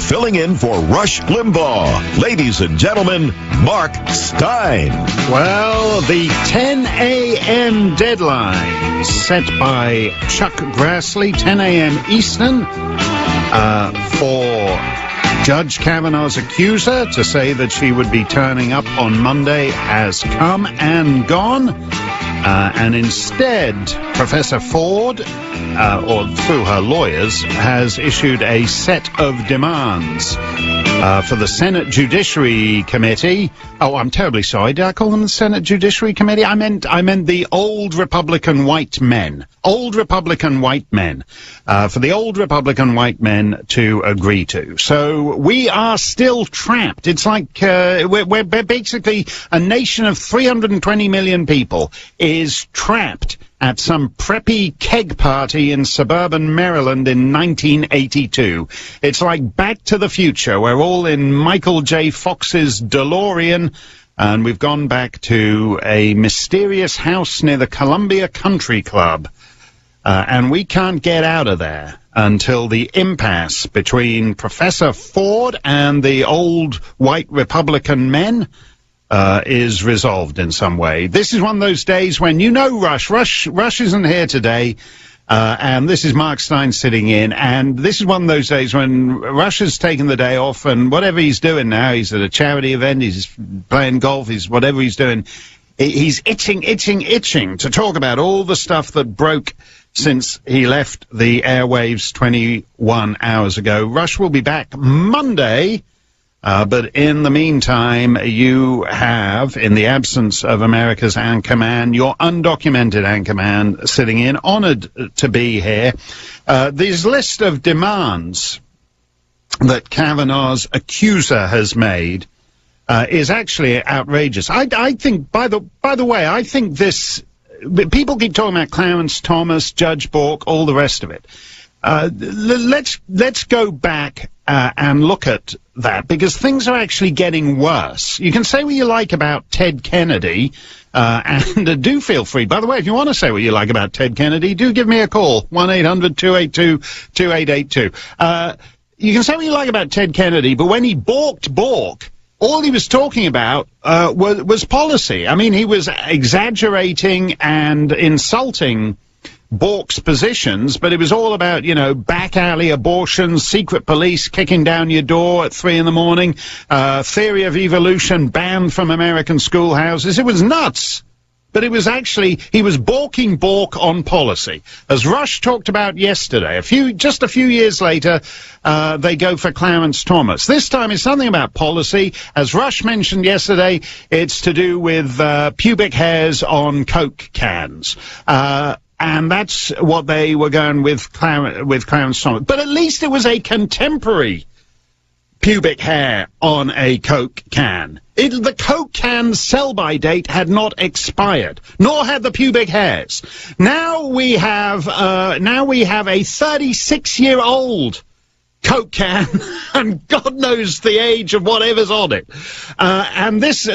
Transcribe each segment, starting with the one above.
Filling in for Rush Limbaugh, ladies and gentlemen, Mark Stein. Well, the 10 a.m. deadline set by Chuck Grassley, 10 a.m. Eastern, for Judge Kavanaugh's accuser to say that she would be turning up on Monday has come and gone. And instead, Professor Ford, or through her lawyers, has issued a set of demands for the Senate Judiciary Committee. Oh, I'm terribly sorry. Did I call them the Senate Judiciary Committee? I meant the old Republican white men. Old Republican white men. For the old Republican white men to agree to. So we are still trapped. It's like we're basically a nation of 320 million people is trapped at some preppy keg party in suburban Maryland in 1982. It's like Back to the Future. We're all in Michael J. Fox's DeLorean, and we've gone back to a mysterious house near the Columbia Country Club. And we can't get out of there until the impasse between Professor Ford and the old white Republican men is resolved in some way. This is one of those days when, you know, Rush isn't here today, and this is Mark Stein sitting in, and this is one of those days when Rush has taken the day off, and whatever he's doing now, he's at a charity event, he's playing golf, he's whatever he's doing, he's itching to talk about all the stuff that broke since he left the airwaves 21 hours ago. Rush will be back Monday. But in the meantime, you have, in the absence of America's anchorman, your undocumented anchorman sitting in, honored to be here. This list of demands that Kavanaugh's accuser has made is actually outrageous. I think, by the way, I think this, people keep talking about Clarence Thomas, Judge Bork, all the rest of it. Let's go back and look at that, because things are actually getting worse. You can say what you like about Ted Kennedy, and do feel free. By the way, if you want to say what you like about Ted Kennedy, do give me a call, 1-800-282-2882. You can say what you like about Ted Kennedy, but when he balked Bork, all he was talking about was policy. I mean, he was exaggerating and insulting Bork's positions, but it was all about, you know, back alley abortions, secret police kicking down your door at 3 in the morning, theory of evolution banned from American schoolhouses. It was nuts. But it was actually, he was balking Bork on policy. As Rush talked about yesterday, just a few years later, they go for Clarence Thomas. This time it's something about policy. As Rush mentioned yesterday, it's to do with pubic hairs on Coke cans. And that's what they were going with Clarence Thomas. But at least it was a contemporary pubic hair on a Coke can. The Coke can's sell-by date had not expired, nor had the pubic hairs. Now we have a 36-year-old Coke can, and God knows the age of whatever's on it.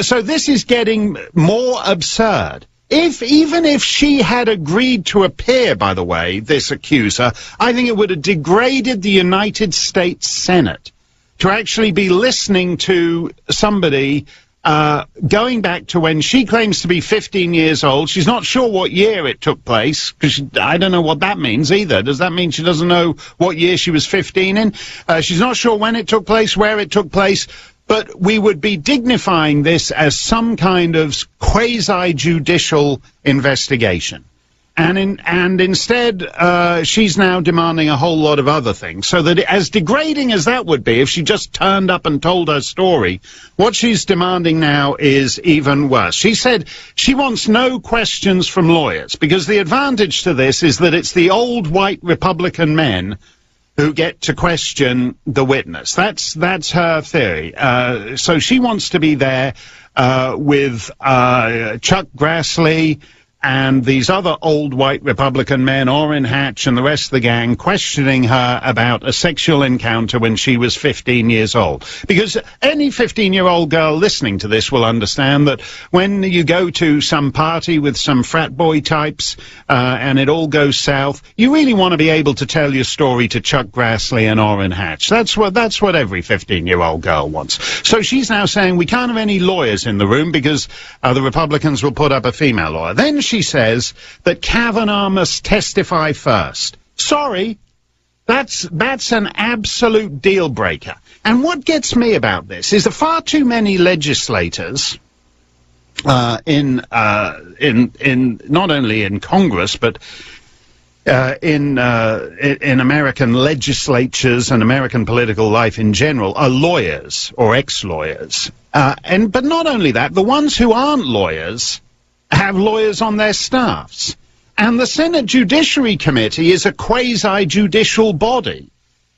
So this is getting more absurd. Even if she had agreed to appear, by the way, this accuser, I think it would have degraded the United States Senate to actually be listening to somebody going back to when she claims to be 15 years old. She's not sure what year it took place, because I don't know what that means either. Does that mean she doesn't know what year she was 15 in? She's not sure when it took place, where it took place. But we would be dignifying this as some kind of quasi-judicial investigation. And instead, she's now demanding a whole lot of other things. So that as degrading as that would be if she just turned up and told her story, what she's demanding now is even worse. She said she wants no questions from lawyers, because the advantage to this is that it's the old white Republican men who get to question the witness. That's her theory. So she wants to be there with Chuck Grassley and these other old white Republican men, Orrin Hatch and the rest of the gang, questioning her about a sexual encounter when she was 15 years old. Because any 15-year-old girl listening to this will understand that when you go to some party with some frat boy types, and it all goes south, you really want to be able to tell your story to Chuck Grassley and Orrin Hatch. That's what every 15-year-old girl wants. So she's now saying we can't have any lawyers in the room because the Republicans will put up a female lawyer. Then she says that Kavanaugh must testify first. Sorry, that's an absolute deal breaker. And what gets me about this is that far too many legislators in not only in Congress but in American legislatures and American political life in general are lawyers or ex-lawyers. But not only that, the ones who aren't lawyers have lawyers on their staffs. And the Senate Judiciary Committee is a quasi-judicial body.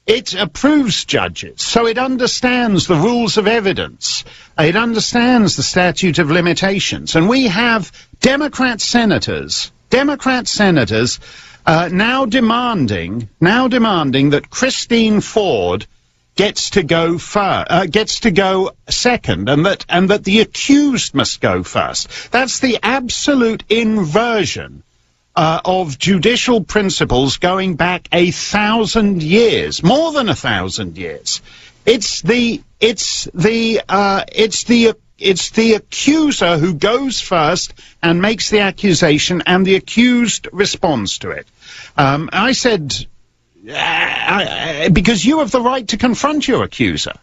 It approves judges, so it understands the rules of evidence. It understands the statute of limitations. And we have Democrat senators now demanding that Christine Ford gets to go second, and that the accused must go first. That's the absolute inversion of judicial principles going back 1,000 years, more than 1,000 years. It's the accuser who goes first and makes the accusation, and the accused responds to it. I said, because you have the right to confront your accuser.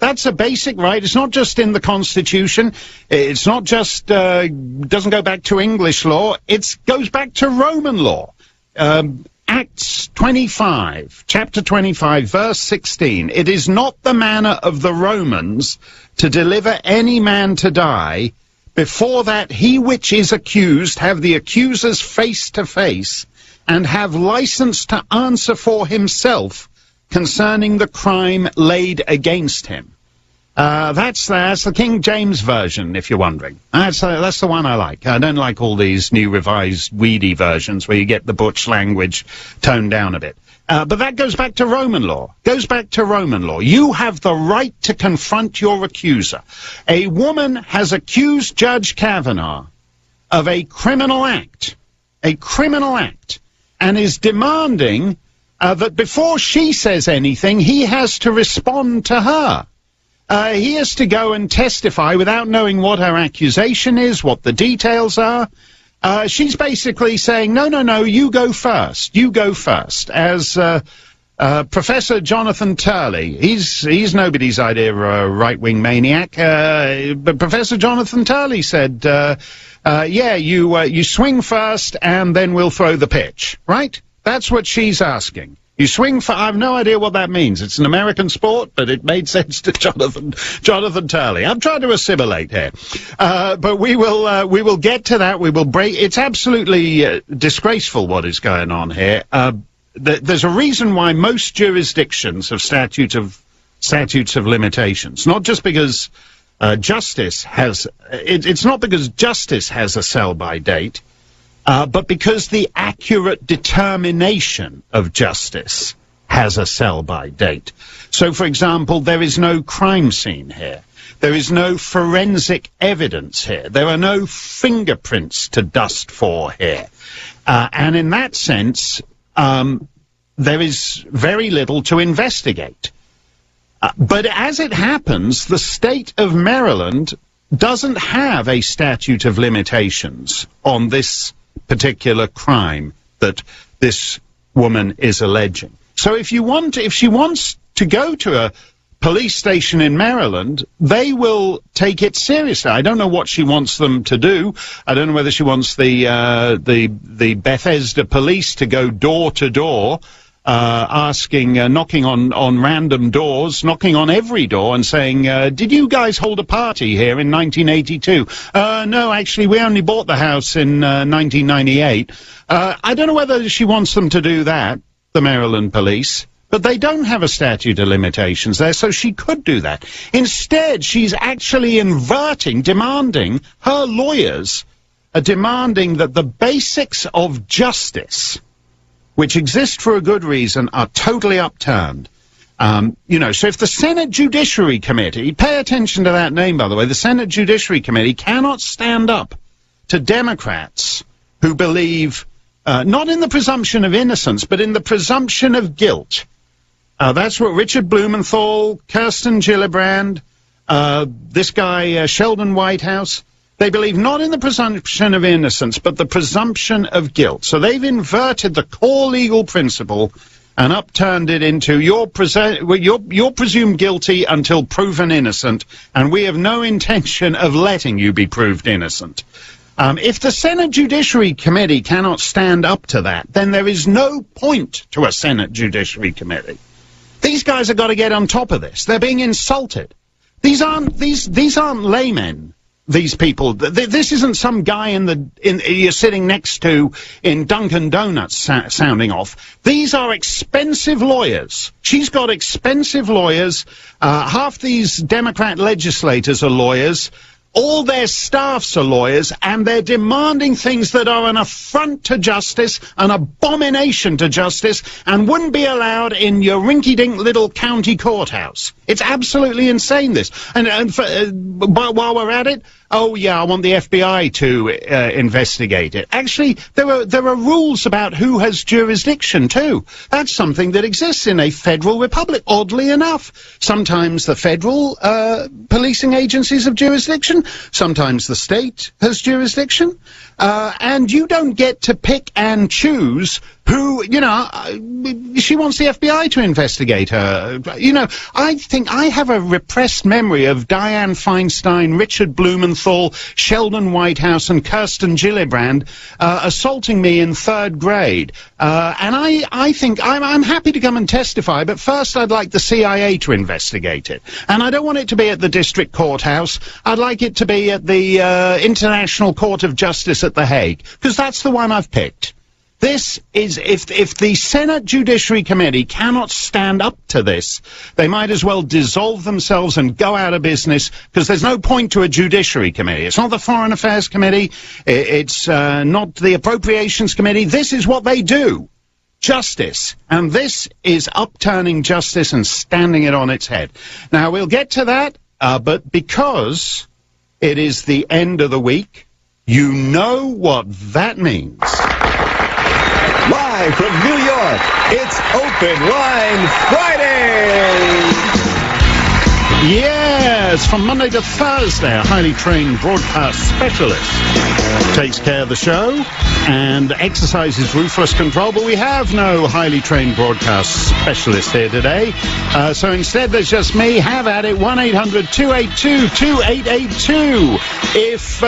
That's a basic right. It's not just in the Constitution. It's not just, doesn't go back to English law. It goes back to Roman law. Acts 25, chapter 25, verse 16. It is not the manner of the Romans to deliver any man to die. Before that, he which is accused have the accusers face to face, and have license to answer for himself concerning the crime laid against him. That's the King James Version, if you're wondering. That's the one I like. I don't like all these new revised weedy versions where you get the butch language toned down a bit. But that goes back to Roman law. You have the right to confront your accuser. A woman has accused Judge Kavanaugh of a criminal act, and is demanding that before she says anything, he has to respond to her. He has to go and testify without knowing what her accusation is, what the details are. She's basically saying, no, you go first. As Professor Jonathan Turley, he's nobody's idea of a right-wing maniac, but Professor Jonathan Turley said, you swing first and then we'll throw the pitch, right? That's what she's asking. You swing for, I have no idea what that means. It's an American sport, but it made sense to Jonathan Turley. I'm trying to assimilate here. But we will get to that. We will break. It's absolutely disgraceful what is going on here. There's a reason why most jurisdictions have statutes of limitations, not just because it's not because justice has a sell-by date, but because the accurate determination of justice has a sell-by date. So, for example, there is no crime scene here. There is no forensic evidence here. There are no fingerprints to dust for here. And in that sense, there is very little to investigate. But as it happens, the state of Maryland doesn't have a statute of limitations on this particular crime that this woman is alleging. So if she wants to go to a police station in Maryland, they will take it seriously. I don't know what she wants them to do. I don't know whether she wants the Bethesda police to go door to door, knocking on random doors, knocking on every door and saying, did you guys hold a party here in 1982? No, actually, we only bought the house in 1998. I don't know whether she wants them to do that, the Maryland police, but they don't have a statute of limitations there, so she could do that. Instead, she's actually demanding her lawyers are demanding that the basics of justice, which exist for a good reason, are totally upturned. You know, so if the Senate Judiciary Committee, pay attention to that name, by the way, the Senate Judiciary Committee cannot stand up to Democrats who believe not in the presumption of innocence, but in the presumption of guilt. That's what Richard Blumenthal, Kirsten Gillibrand, this guy, Sheldon Whitehouse, they believe not in the presumption of innocence, but the presumption of guilt. So they've inverted the core legal principle and upturned it into you're presumed guilty until proven innocent, and we have no intention of letting you be proved innocent. If the Senate Judiciary Committee cannot stand up to that, then there is no point to a Senate Judiciary Committee. These guys have got to get on top of this. They're being insulted. These aren't laymen. These people. This isn't some guy you're sitting next to in Dunkin' Donuts sounding off. These are expensive lawyers. She's got expensive lawyers. Half these Democrat legislators are lawyers. All their staffs are lawyers, and they're demanding things that are an affront to justice, an abomination to justice, and wouldn't be allowed in your rinky-dink little county courthouse. It's absolutely insane, this. But while we're at it, oh yeah, I want the FBI to investigate it. Actually, there are rules about who has jurisdiction too. That's something that exists in a federal republic, oddly enough. Sometimes the federal policing agencies have jurisdiction, sometimes the state has jurisdiction, and you don't get to pick and choose who, you know, she wants the FBI to investigate her. You know, I think I have a repressed memory of Dianne Feinstein, Richard Blumenthal, Sheldon Whitehouse, and Kirsten Gillibrand assaulting me in 3rd grade. And I think I'm happy to come and testify, but first I'd like the CIA to investigate it. And I don't want it to be at the district courthouse. I'd like it to be at the International Court of Justice at The Hague, because that's the one I've picked. This is, if the Senate Judiciary Committee cannot stand up to this, they might as well dissolve themselves and go out of business, because there's no point to a Judiciary Committee. It's not the Foreign Affairs Committee. It's not the Appropriations Committee. This is what they do. Justice. And this is upturning justice and standing it on its head. Now, we'll get to that, but because it is the end of the week, you know what that means. Live from New York, it's Open Line Friday! Yes, from Monday to Thursday, a highly trained broadcast specialist takes care of the show and exercises ruthless control, but we have no highly trained broadcast specialist here today. So instead, there's just me. Have at it, 1-800-282-2882. If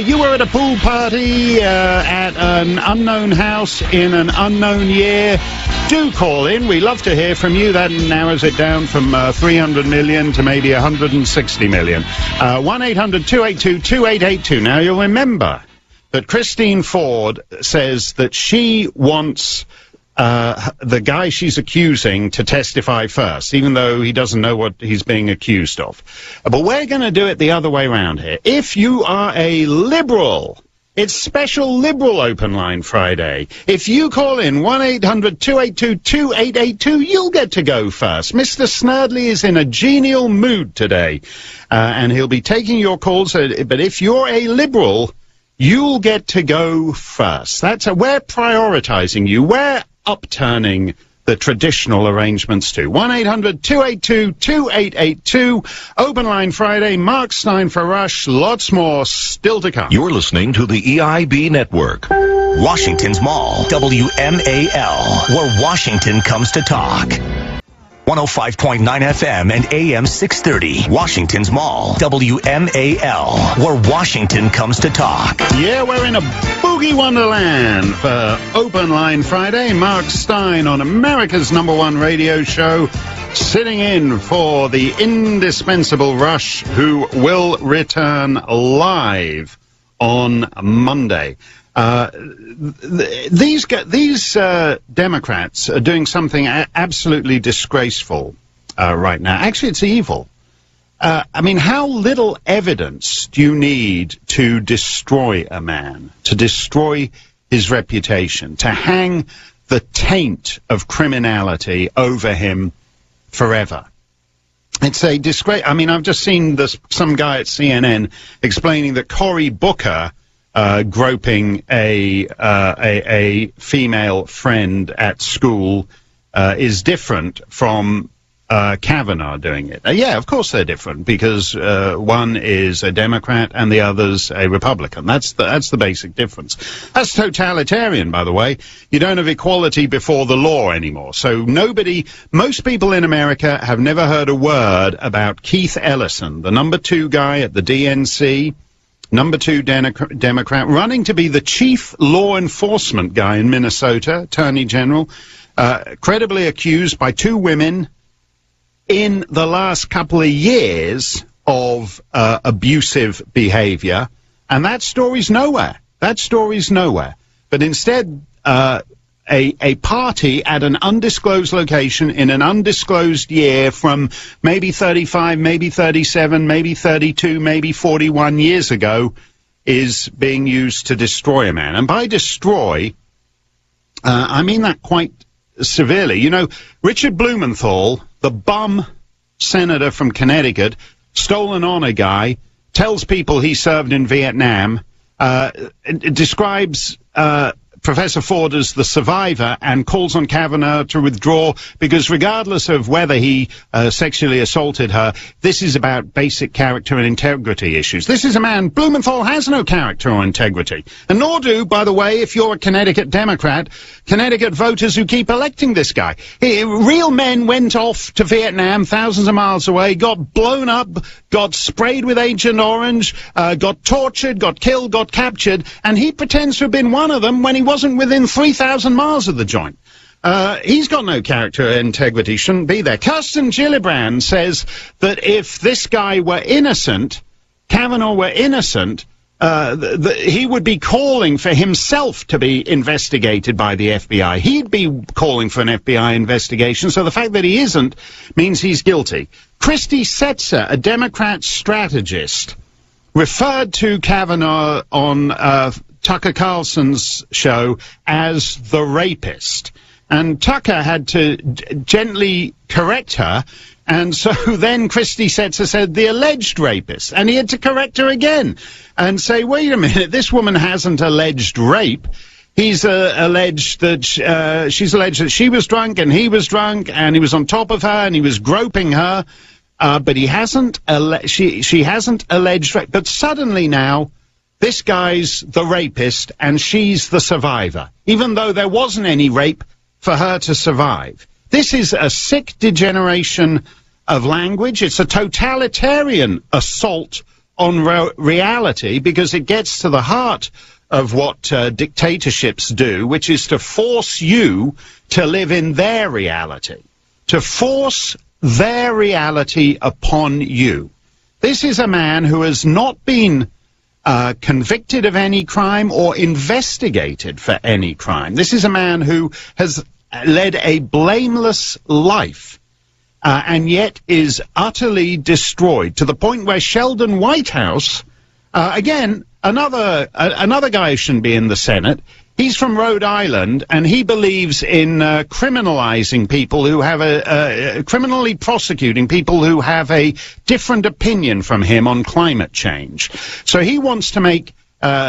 you were at a pool party at an unknown house in an unknown year, do call in. We love to hear from you. That narrows it down from 300 million to maybe 160 million. 1-800-282-2882. Now, you'll remember that Christine Ford says that she wants the guy she's accusing to testify first, even though he doesn't know what he's being accused of. But we're going to do it the other way around here. If you are a liberal, it's special Liberal Open Line Friday. If you call in 1-800-282-2882, you'll get to go first. Mr. Snerdley is in a genial mood today, and he'll be taking your calls. But if you're a Liberal, you'll get to go first. We're prioritizing you. We're upturning the traditional arrangements too. 1-800-282-2882. Open Line Friday. Mark Stein for Rush. Lots more still to come. You're listening to the EIB Network. Washington's Mall, WMAL, where Washington comes to talk. 105.9 FM and AM 630, Washington's Mall, WMAL, where Washington comes to talk. Yeah, we're in a boogie wonderland for Open Line Friday. Mark Stein on America's #1 radio show, sitting in for the indispensable Rush, who will return live on Monday. These Democrats are doing something absolutely disgraceful right now. Actually, it's evil. I mean, how little evidence do you need to destroy a man, to destroy his reputation, to hang the taint of criminality over him forever? It's a disgrace. I mean, I've just seen some guy at CNN explaining that Cory Booker groping a female friend at school is different from Kavanaugh doing it. Yeah, of course they're different, because one is a Democrat and the other's a Republican. That's the basic difference. That's totalitarian, by the way. You don't have equality before the law anymore. So most people in America have never heard a word about Keith Ellison, the number 2 guy at the DNC, number 2 Democrat, running to be the chief law enforcement guy in Minnesota, Attorney General, credibly accused by 2 women in the last couple of years of abusive behavior, and that story's nowhere. That story's nowhere. But instead, a party at an undisclosed location in an undisclosed year from maybe 35, maybe 37, maybe 32, maybe 41 years ago is being used to destroy a man. And by destroy, I mean that quite severely. You know, Richard Blumenthal, the bum senator from Connecticut, stolen honor guy, tells people he served in Vietnam, describes Professor Ford as the survivor, and calls on Kavanaugh to withdraw because regardless of whether he sexually assaulted her, this is about basic character and integrity issues. This is a man, Blumenthal has no character or integrity. And nor do, by the way, if you're a Connecticut Democrat, Connecticut voters who keep electing this guy. Real men went off to Vietnam, thousands of miles away, got blown up, got sprayed with Agent Orange, got tortured, got killed, got captured, and he pretends to have been one of them when he wasn't within 3,000 miles of the joint. He's got no character or integrity, shouldn't be there. Kirsten Gillibrand says that if this guy were innocent, Kavanaugh were innocent, he would be calling for himself to be investigated by the FBI. He'd be calling for an FBI investigation, so the fact that he isn't means he's guilty. Christy Setzer, a Democrat strategist, referred to Kavanaugh on Tucker Carlson's show as the rapist. And Tucker had to gently correct her, and so then Christy Setzer said the alleged rapist, and he had to correct her again and say, wait a minute, this woman hasn't alleged rape. He's alleged that she's alleged that she was drunk and he was drunk and he was on top of her and he was groping her, but he hasn't. She hasn't alleged rape. But suddenly now, this guy's the rapist and she's the survivor, even though there wasn't any rape for her to survive. This is a sick degeneration of language. It's a totalitarian assault on reality, because it gets to the heart of what dictatorships do, which is to force you to live in their reality, to force their reality upon you. This is a man who has not been convicted of any crime or investigated for any crime. This is a man who has led a blameless life, and yet is utterly destroyed, to the point where Sheldon Whitehouse, again, another guy who shouldn't be in the Senate, he's from Rhode Island, and he believes in criminalizing people who have criminally prosecuting people who have a different opinion from him on climate change. So he wants to make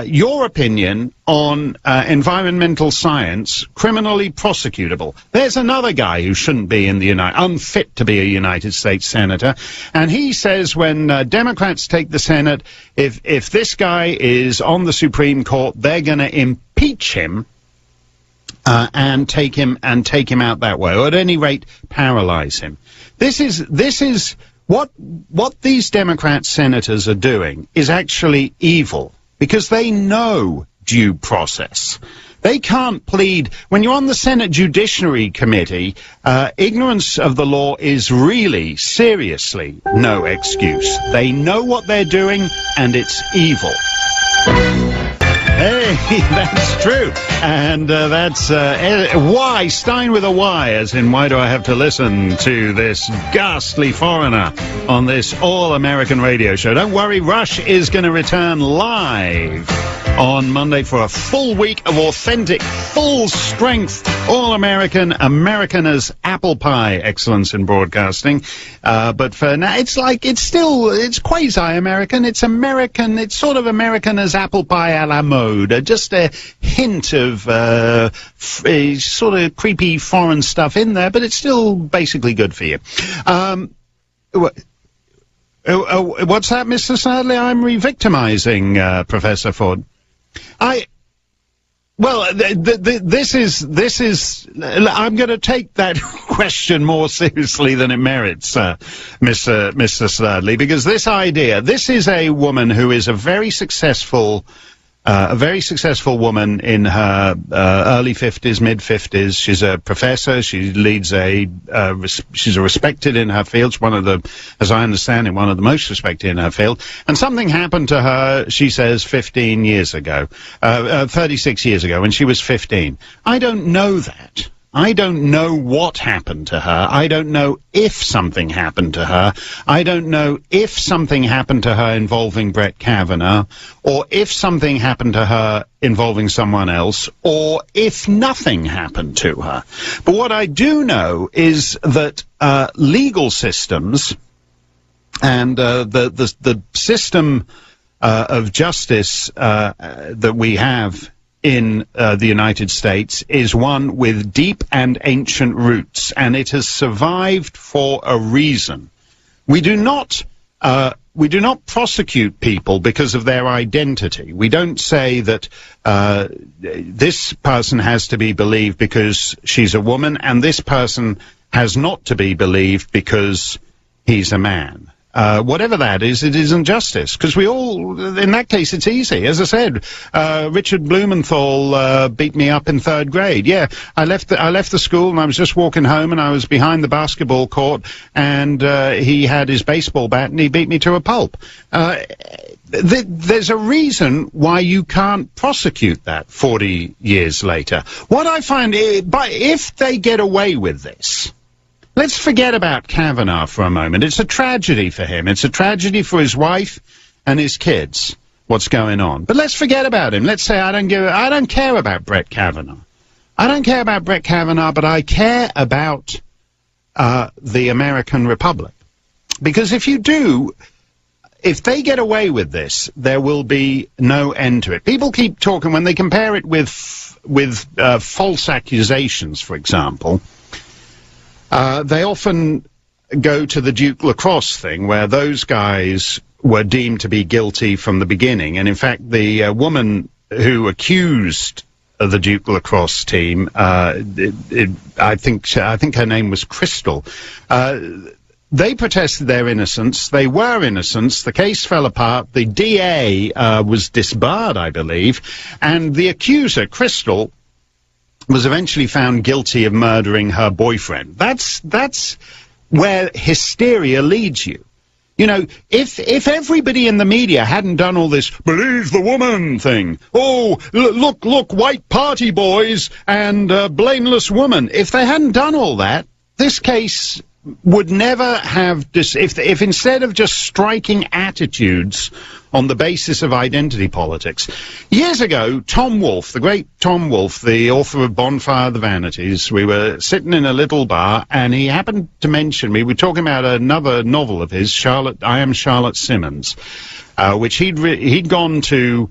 your opinion on environmental science criminally prosecutable. There's another guy who shouldn't be in the unfit to be a United States senator, and he says when Democrats take the Senate, if this guy is on the Supreme Court, they're going to impeach him and take him out that way, or at any rate paralyze him. This is what these Democrat senators are doing is actually evil, because they know due process. They can't plead. When you're on the Senate Judiciary Committee, ignorance of the law is really, seriously, no excuse. They know what they're doing, and it's evil. Hey, that's true. And that's why, Stein with a Y, as in why do I have to listen to this ghastly foreigner on this all-American radio show? Don't worry, Rush is going to return live on Monday for a full week of authentic, full-strength, all-American, American as apple pie excellence in broadcasting. But for now, it's quasi-American. It's American. It's sort of American as apple pie a la mode. Just a hint of sort of creepy foreign stuff in there, but it's still basically good for you. What's that, Mr. Sadley? I'm re-victimizing Professor Ford. This is. I'm going to take that question more seriously than it merits, Mr. Sadley, because this is a woman who is a very successful woman in her early 50s, mid 50s. She's a professor. She leads she's a respected in her field. She's one of the, as I understand it, one of the most respected in her field. And something happened to her, she says, 36 years ago, when she was 15. I don't know that. I don't know what happened to her. I don't know if something happened to her. I don't know if something happened to her involving Brett Kavanaugh, or if something happened to her involving someone else, or if nothing happened to her. But what I do know is that legal systems and the system of justice that we have in the United States is one with deep and ancient roots, and it has survived for a reason. We do not prosecute people because of their identity. We don't say that this person has to be believed because she's a woman, and this person has not to be believed because he's a man. Whatever that is, it is injustice. Because we all, in that case, it's easy. As I said, Richard Blumenthal beat me up in 3rd grade. Yeah, I left the school and I was just walking home and I was behind the basketball court and he had his baseball bat and he beat me to a pulp. There's a reason why you can't prosecute that 40 years later. What I find, if they get away with this, let's forget about Kavanaugh for a moment. It's a tragedy for him. It's a tragedy for his wife and his kids, what's going on. But let's forget about him. Let's say I don't care about Brett Kavanaugh. I don't care about Brett Kavanaugh, but I care about the American Republic. Because if you do, if they get away with this, there will be no end to it. People keep talking, when they compare it with false accusations, for example, they often go to the Duke lacrosse thing, where those guys were deemed to be guilty from the beginning. And in fact, the woman who accused the Duke lacrosse team, I think her name was Crystal, they protested their innocence. They were innocent. The case fell apart. The DA was disbarred, I believe. And the accuser, Crystal, was eventually found guilty of murdering her boyfriend. That's where hysteria leads you. You know, if everybody in the media hadn't done all this believe the woman thing, oh, look, white party boys and blameless woman, if they hadn't done all that, this case would never have, if instead of just striking attitudes on the basis of identity politics. Years ago, Tom Wolfe, the great Tom Wolfe, the author of Bonfire of the Vanities, we were sitting in a little bar, and he happened to mention me. We were talking about another novel of his, I Am Charlotte Simmons, which he'd gone to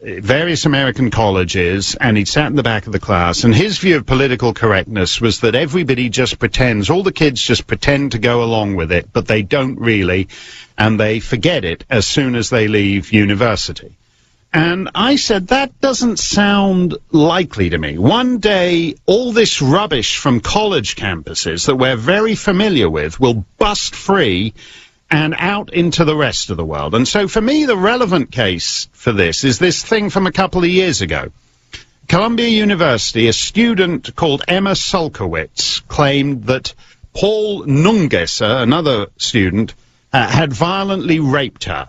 various American colleges, and he'd sat in the back of the class, and his view of political correctness was that everybody just pretends, all the kids just pretend to go along with it, but they don't really, and they forget it as soon as they leave university. And I said, that doesn't sound likely to me. One day, all this rubbish from college campuses that we're very familiar with will bust free and out into the rest of the world. And so for me, the relevant case for this is this thing from a couple of years ago. Columbia University, a student called Emma Sulkowicz claimed that Paul Nungesser, another student, had violently raped her.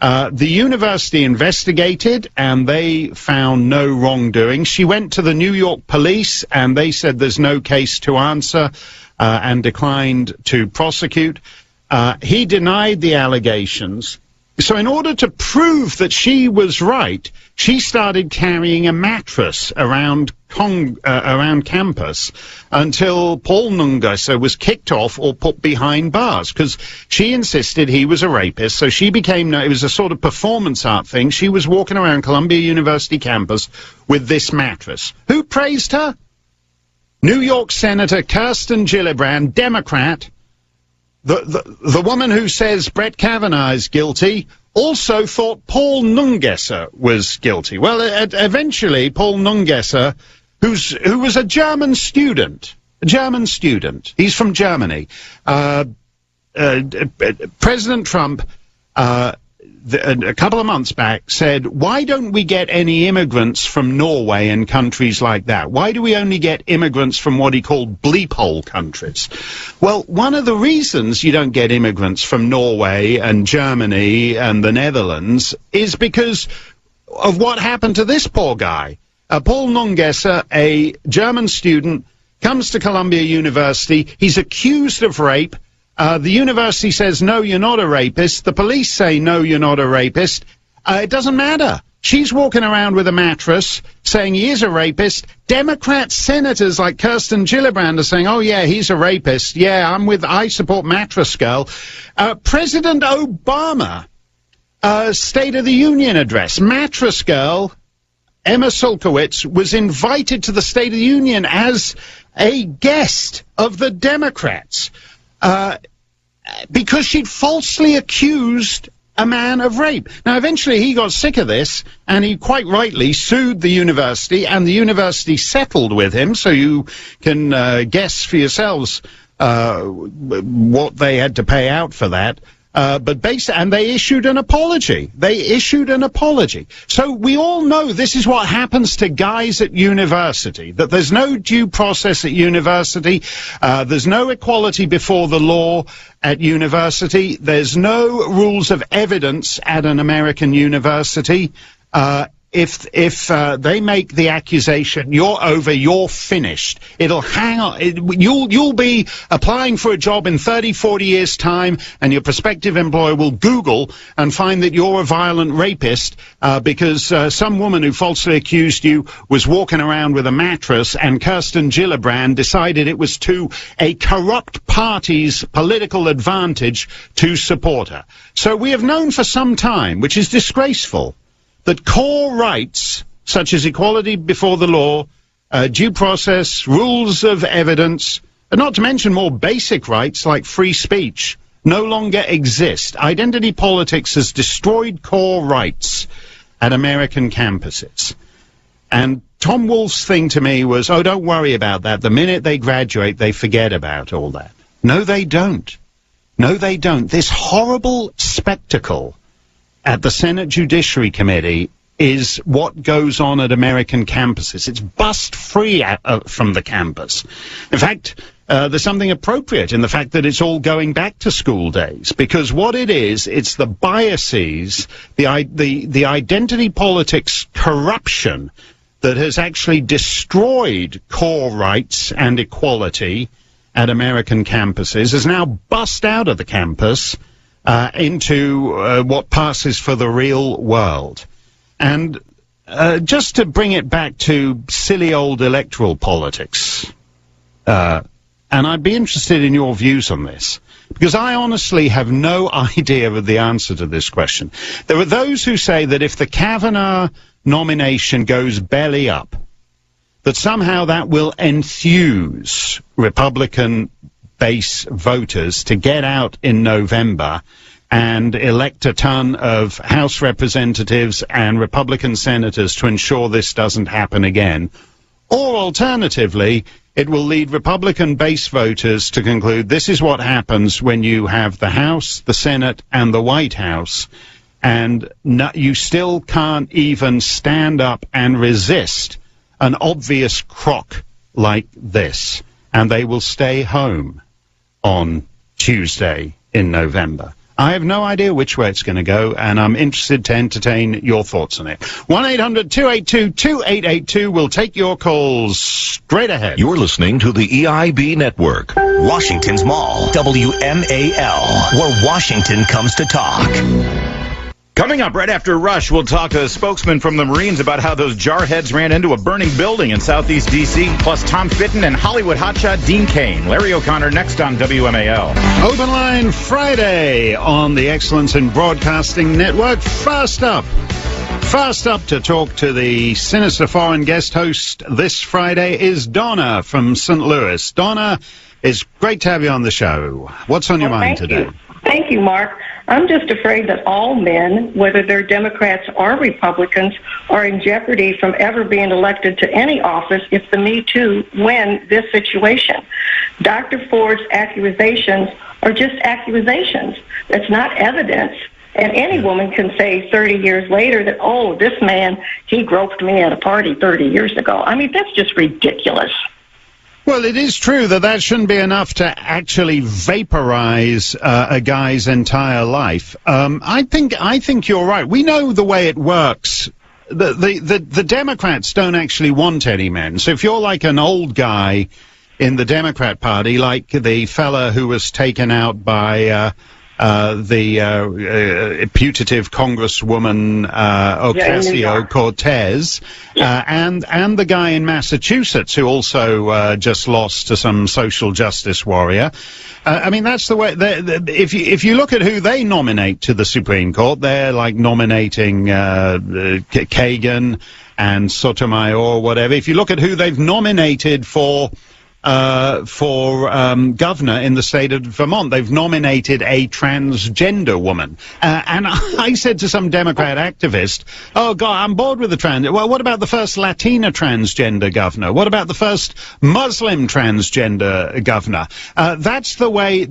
The university investigated, and they found no wrongdoing. She went to the New York police, and they said there's no case to answer, and declined to prosecute. He denied the allegations. So in order to prove that she was right, she started carrying a mattress around campus until Paul Nungesser was kicked off or put behind bars, because she insisted he was a rapist. So she became, it was a sort of performance art thing. She was walking around Columbia University campus with this mattress. Who praised her? New York Senator Kirsten Gillibrand, Democrat. The woman who says Brett Kavanaugh is guilty also thought Paul Nungesser was guilty. Well, eventually Paul Nungesser, who was a German student, he's from Germany. President Trump, a couple of months back, said, why don't we get any immigrants from Norway and countries like that? Why do we only get immigrants from what he called bleep hole countries? Well, one of the reasons you don't get immigrants from Norway and Germany and the Netherlands is because of what happened to this poor guy. Paul Nungesser, a German student, comes to Columbia University. He's accused of rape. The university says, no, you're not a rapist. The police say, no, you're not a rapist. It doesn't matter. She's walking around with a mattress saying he is a rapist. Democrat senators like Kirsten Gillibrand are saying, oh, yeah, he's a rapist. Yeah, I support Mattress Girl. President Obama, State of the Union address, Mattress Girl, Emma Sulkowicz, was invited to the State of the Union as a guest of the Democrats. Because she'd falsely accused a man of rape. Now, eventually he got sick of this, and he quite rightly sued the university, and the university settled with him, so you can guess for yourselves what they had to pay out for that. And they issued an apology. So we all know this is what happens to guys at university, that there's no due process at university, there's no equality before the law at university, there's no rules of evidence at an American university. If they make the accusation, you're over, you're finished. It'll hang on. You'll be applying for a job in 30, 40 years' time, and your prospective employer will Google and find that you're a violent rapist because some woman who falsely accused you was walking around with a mattress, and Kirsten Gillibrand decided it was to a corrupt party's political advantage to support her. So we have known for some time, which is disgraceful, that core rights, such as equality before the law, due process, rules of evidence, and not to mention more basic rights like free speech, no longer exist. Identity politics has destroyed core rights at American campuses. And Tom Wolfe's thing to me was, oh, don't worry about that. The minute they graduate, they forget about all that. No, they don't. No, they don't. This horrible spectacle at the Senate Judiciary Committee is what goes on at American campuses. It's bust free from the campus. In fact, there's something appropriate in the fact that it's all going back to school days, because what it is, it's the biases, the identity politics corruption that has actually destroyed core rights and equality at American campuses, is now bust out of the campus into what passes for the real world. And just to bring it back to silly old electoral politics, and I'd be interested in your views on this, because I honestly have no idea of the answer to this question. There are those who say that if the Kavanaugh nomination goes belly up, that somehow that will enthuse Republican base voters to get out in November and elect a ton of House representatives and Republican senators to ensure this doesn't happen again. Or alternatively, it will lead Republican base voters to conclude this is what happens when you have the House, the Senate, and the White House, and you still can't even stand up and resist an obvious crock like this, and they will stay home on Tuesday in November. I have no idea which way it's going to go, and I'm interested to entertain your thoughts on it. 1-800-282-2882. We'll take your calls straight ahead. You're listening to the EIB Network. Washington's Mall, WMAL, where Washington comes to talk. Coming up right after Rush, we'll talk to a spokesman from the Marines about how those jarheads ran into a burning building in Southeast D.C., plus Tom Fitton and Hollywood hotshot Dean Cain. Larry O'Connor next on WMAL. Open Line Friday on the Excellence in Broadcasting Network. First up to talk to the sinister foreign guest host this Friday is Donna from St. Louis. Donna, it's great to have you on the show. What's on your mind today? Thank you, Mark. I'm just afraid that all men, whether they're Democrats or Republicans, are in jeopardy from ever being elected to any office if the Me Too win this situation. Dr. Ford's accusations are just accusations. That's not evidence. And any woman can say 30 years later that, oh, this man, he groped me at a party 30 years ago. I mean, that's just ridiculous. Well, it is true that shouldn't be enough to actually vaporize a guy's entire life. I think you're right. We know the way it works. The Democrats don't actually want any men. So if you're like an old guy in the Democrat Party, like the fella who was taken out by the putative Congresswoman Ocasio-Cortez, and the guy in Massachusetts who also just lost to some social justice warrior. I mean, that's the way. If you look at who they nominate to the Supreme Court, they're like nominating Kagan and Sotomayor or whatever. If you look at who they've nominated for governor in the state of Vermont, they've nominated a transgender woman. And I said to some Democrat activist, oh, God, I'm bored with the trans. Well, what about the first Latina transgender governor? What about the first Muslim transgender governor? That's the way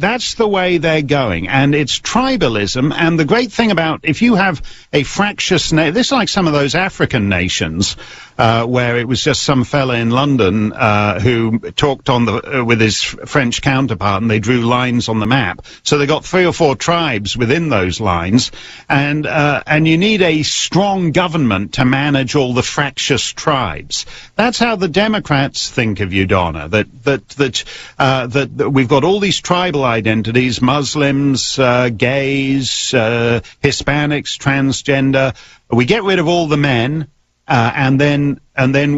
they're going. And it's tribalism. And the great thing about, if you have a fractious nation, this is like some of those African nations, where it was just some fella in London who talked on with his French counterpart, and they drew lines on the map. So they got 3 or 4 tribes within those lines, and you need a strong government to manage all the fractious tribes. That's how the Democrats think of you, Donna. That we've got all these tribal identities: Muslims, gays, Hispanics, transgender. We get rid of all the men. And then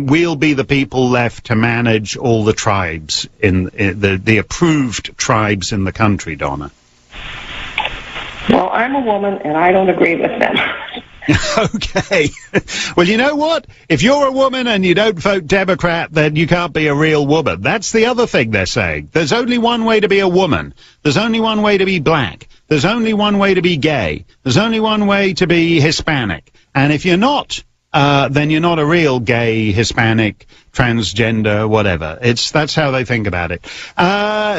we'll be the people left to manage all the tribes in the approved tribes in the country, Donna. Well, I'm a woman, and I don't agree with them. Okay. Well, you know what? If you're a woman and you don't vote Democrat, then you can't be a real woman. That's the other thing they're saying. There's only one way to be a woman. There's only one way to be black. There's only one way to be gay. There's only one way to be Hispanic. And if you're not, then you're not a real gay, Hispanic, transgender, whatever. That's how they think about it.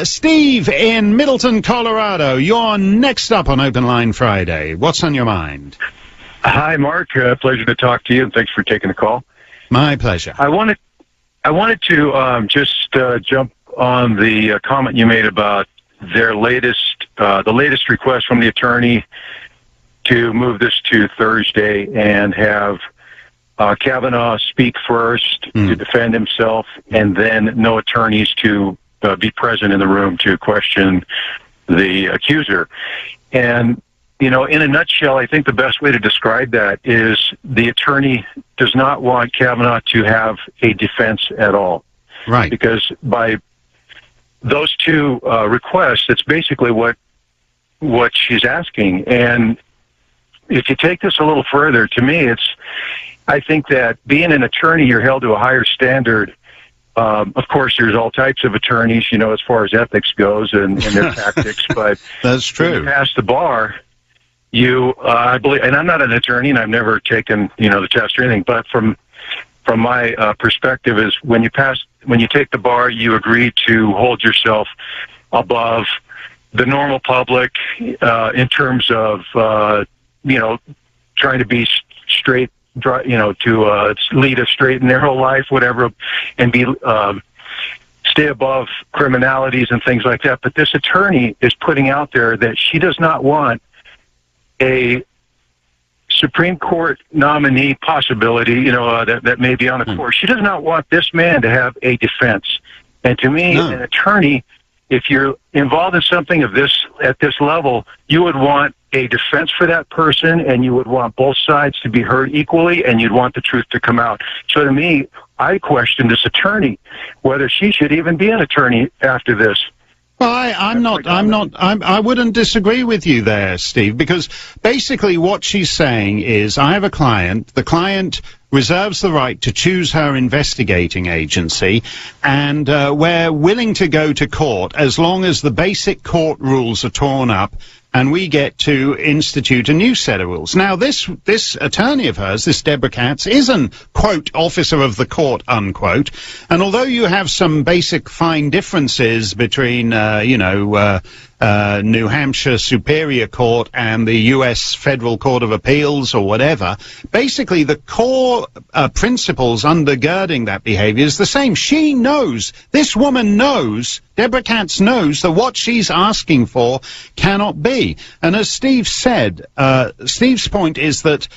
Steve in Middleton, Colorado, you're next up on Open Line Friday. What's on your mind? Hi, Mark. Pleasure to talk to you, and thanks for taking the call. My pleasure. I wanted to just jump on the comment you made about the latest request from the attorney to move this to Thursday and have Kavanaugh speak first to defend himself, and then no attorneys to be present in the room to question the accuser. And, you know, in a nutshell, I think the best way to describe that is the attorney does not want Kavanaugh to have a defense at all. Right. Because by those two requests, it's basically what she's asking. And if you take this a little further, to me, I think that being an attorney, you're held to a higher standard. Of course, there's all types of attorneys, you know, as far as ethics goes and their tactics. But that's true. When you pass the bar, I believe, and I'm not an attorney, and I've never taken, you know, the test or anything. But from my perspective, is when you take the bar, you agree to hold yourself above the normal public in terms of you know, trying to be straight. You know, to lead a straight and narrow life, whatever, and be stay above criminalities and things like that. But this attorney is putting out there that she does not want a Supreme Court nominee possibility, that may be on the court. She does not want this man to have a defense. And to me, an attorney, if you're involved in something at this level, you would want a defense for that person, and you would want both sides to be heard equally, and you'd want the truth to come out. So to me, I question this attorney, whether she should even be an attorney after this. Well, I wouldn't disagree with you there, Steve, because basically what she's saying is, I have a client, the client reserves the right to choose her investigating agency, and we're willing to go to court as long as the basic court rules are torn up and we get to institute a new set of rules. Now, this attorney of hers, this Deborah Katz, is an, quote, officer of the court, unquote, and although you have some basic fine differences between, New Hampshire Superior Court and the U.S. Federal Court of Appeals or whatever, basically the core principles undergirding that behavior is the same. She knows, this woman knows, Deborah Katz knows that what she's asking for cannot be. And as Steve said, Steve's point is that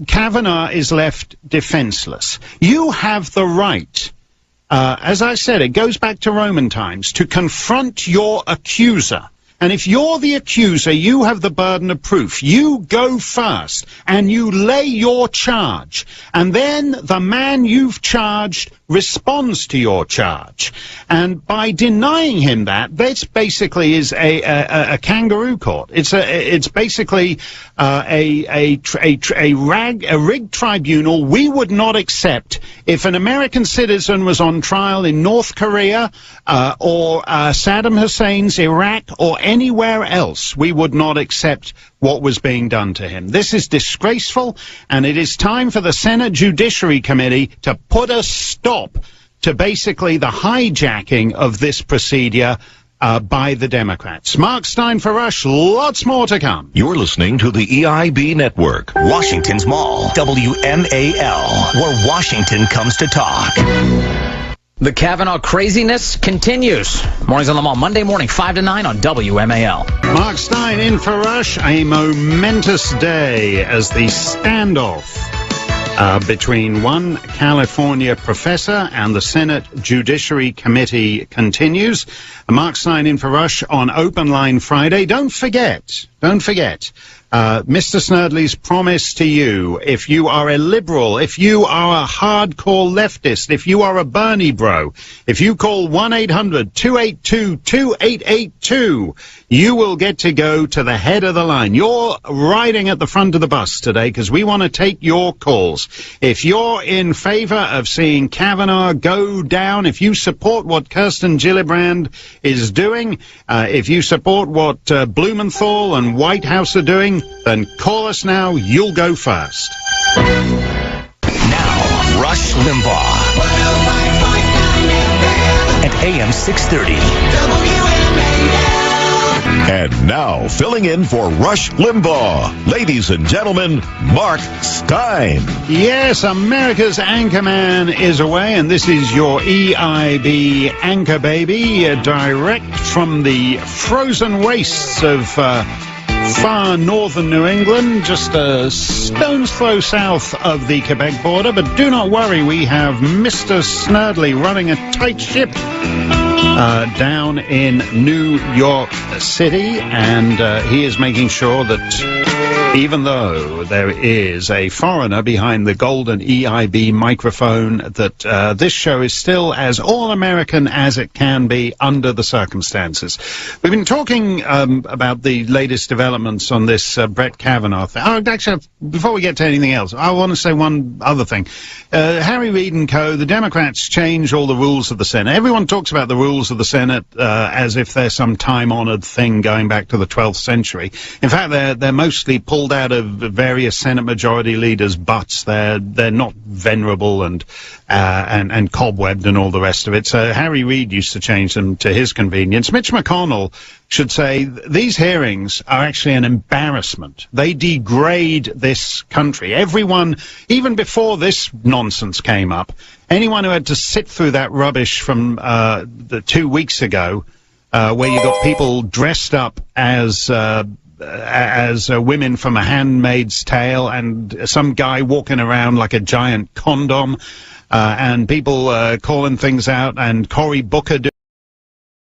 Kavanaugh is left defenseless. You have the right, as I said, it goes back to Roman times, to confront your accuser. And if you're the accuser, you have the burden of proof. You go first, and you lay your charge. And then the man you've charged responds to your charge. And by denying him that, this basically is a kangaroo court. It's basically a rigged tribunal we would not accept if an American citizen was on trial in North Korea or Saddam Hussein's Iraq or anywhere else. We would not accept what was being done to him. This is disgraceful, and it is time for the Senate Judiciary Committee to put a stop to basically the hijacking of this procedure by the Democrats. Mark Stein for Rush, lots more to come. You're listening to the EIB Network. Washington's Mall, WMAL, where Washington comes to talk. The Kavanaugh craziness continues. Mornings on the Mall, Monday morning, 5 to 9 on WMAL. Mark Stein in for Rush. A momentous day as the standoff between one California professor and the Senate Judiciary Committee continues. Mark Stein in for Rush on Open Line Friday. Don't forget, Mr. Snerdley's promise to you, if you are a liberal, if you are a hardcore leftist, if you are a Bernie bro, if you call 1-800-282-2882, you will get to go to the head of the line. You're riding at the front of the bus today because we want to take your calls. If you're in favor of seeing Kavanaugh go down, if you support what Kirsten Gillibrand is doing, if you support what Blumenthal and White House are doing, then call us now. You'll go first. Now, Rush Limbaugh at AM 630. And now, filling in for Rush Limbaugh, ladies and gentlemen, Mark Stein. Yes, America's Anchorman is away, and this is your EIB Anchor Baby, direct from the frozen wastes of far northern New England, just a stone's throw south of the Quebec border. But do not worry, we have Mr. Snerdley running a tight ship down in New York City, and he is making sure that even though there is a foreigner behind the golden EIB microphone, that this show is still as all-American as it can be under the circumstances. We've been talking about the latest developments on this Brett Kavanaugh thing. Oh, actually, before we get to anything else, I want to say one other thing. Harry Reid and co., the Democrats change all the rules of the Senate. Everyone talks about the rules of the Senate as if they're some time-honored thing going back to the 12th century. In fact, they're mostly pulled out of various Senate majority leaders' butts. They're not venerable and cobwebbed and all the rest of it. So Harry Reid used to change them to his convenience. Mitch McConnell should say these hearings are actually an embarrassment. They degrade this country. Everyone, even before this nonsense came up, anyone who had to sit through that rubbish from the 2 weeks ago, where you got people dressed up as as women from A Handmaid's Tale, and some guy walking around like a giant condom, and people calling things out, and Cory Booker doing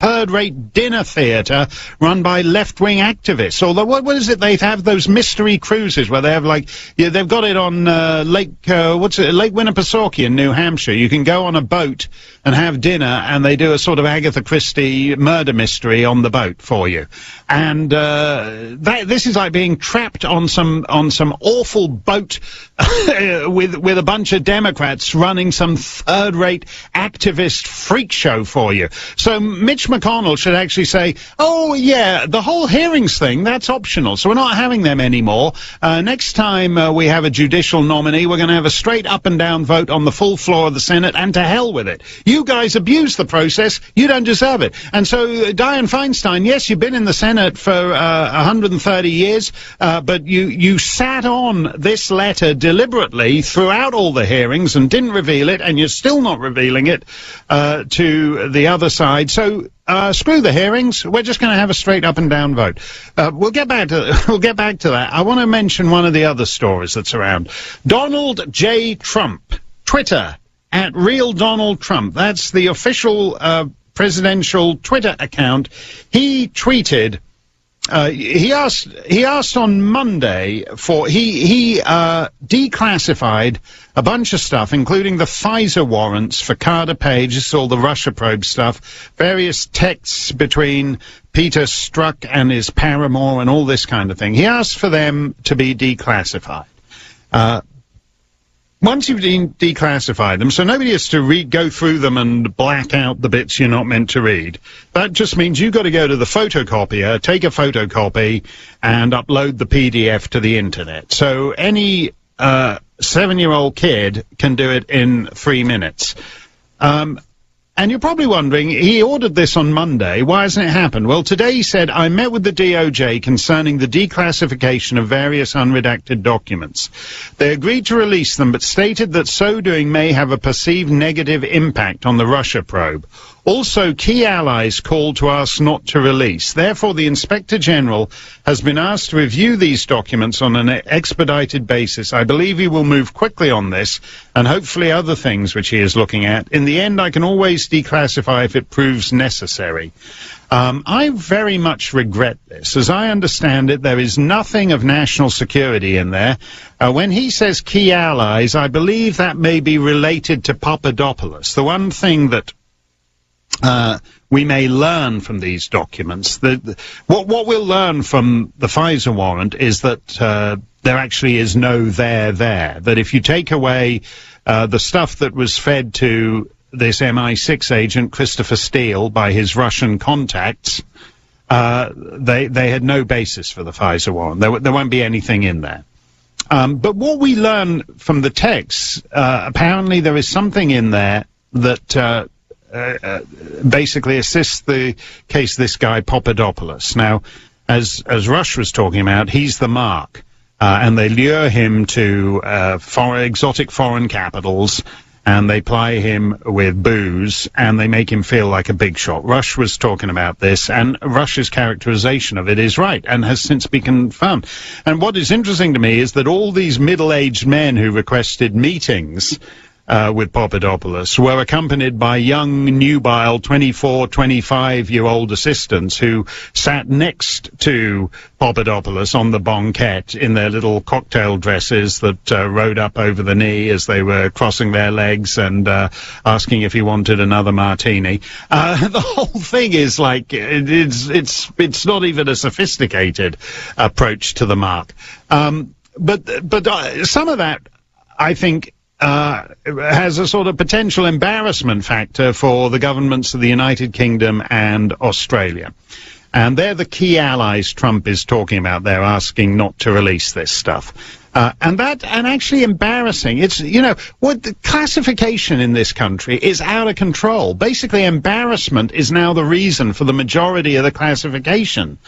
third-rate dinner theatre run by left-wing activists. Although, what is it? They have those mystery cruises where they have, like, yeah, they've got it on Lake Winnipesaukee in New Hampshire. You can go on a boat and have dinner, and they do a sort of Agatha Christie murder mystery on the boat for you. And this is like being trapped on some awful boat with a bunch of Democrats running some third-rate activist freak show for you. So Mitch McConnell should actually say, oh, yeah, the whole hearings thing, that's optional, so we're not having them anymore. Next time we have a judicial nominee, we're going to have a straight up-and-down vote on the full floor of the Senate, and to hell with it. You guys abuse the process. You don't deserve it. And so Dianne Feinstein, yes, you've been in the Senate for 130 years, but you sat on this letter deliberately throughout all the hearings and didn't reveal it, and you're still not revealing it to the other side. So screw the hearings. We're just going to have a straight up and down vote. We'll get back to that. I want to mention one of the other stories that's around. Donald J. Trump, Twitter at Real Donald Trump. That's the official presidential Twitter account. He tweeted. He asked on Monday for he declassified a bunch of stuff, including the FISA warrants for Carter Page. This is all the Russia probe stuff, various texts between Peter Strzok and his paramour, and all this kind of thing. He asked for them to be declassified. Once you've declassified them, so nobody has to go through them and black out the bits you're not meant to read. That just means you've got to go to the photocopier, take a photocopy, and upload the PDF to the internet. So any 7-year-old kid can do it in 3 minutes. And you're probably wondering, he ordered this on Monday. Why hasn't it happened? Well, today he said, I met with the DOJ concerning the declassification of various unredacted documents. They agreed to release them, but stated that so doing may have a perceived negative impact on the Russia probe. Also, key allies called to us not to release. Therefore, the Inspector General has been asked to review these documents on an expedited basis. I believe he will move quickly on this, and hopefully other things which he is looking at. In the end, I can always declassify if it proves necessary. I very much regret this. As I understand it, there is nothing of national security in there. When he says key allies, I believe that may be related to Papadopoulos. The one thing that we may learn from these documents, what we'll learn from the FISA warrant is that there actually is no there, that if you take away the stuff that was fed to this MI6 agent, Christopher Steele, by his Russian contacts, they had no basis for the FISA warrant. There won't be anything in there. But what we learn from the texts, apparently there is something in there that basically assists the case this guy Papadopoulos. Now, as Rush was talking about, he's the mark, and they lure him to exotic foreign capitals, and they ply him with booze, and they make him feel like a big shot. Rush was talking about this, and Rush's characterization of it is right, and has since been confirmed. And what is interesting to me is that all these middle-aged men who requested meetings with Papadopoulos were accompanied by young, nubile, 24, 25-year-old assistants who sat next to Papadopoulos on the banquette in their little cocktail dresses that rode up over the knee as they were crossing their legs and asking if he wanted another martini. The whole thing is like, it's not even a sophisticated approach to the mark. But some of that, I think, has a sort of potential embarrassment factor for the governments of the United Kingdom and Australia. And they're the key allies Trump is talking about. They're asking not to release this stuff. And actually embarrassing. It's, what the classification in this country is out of control. Basically, embarrassment is now the reason for the majority of the classification.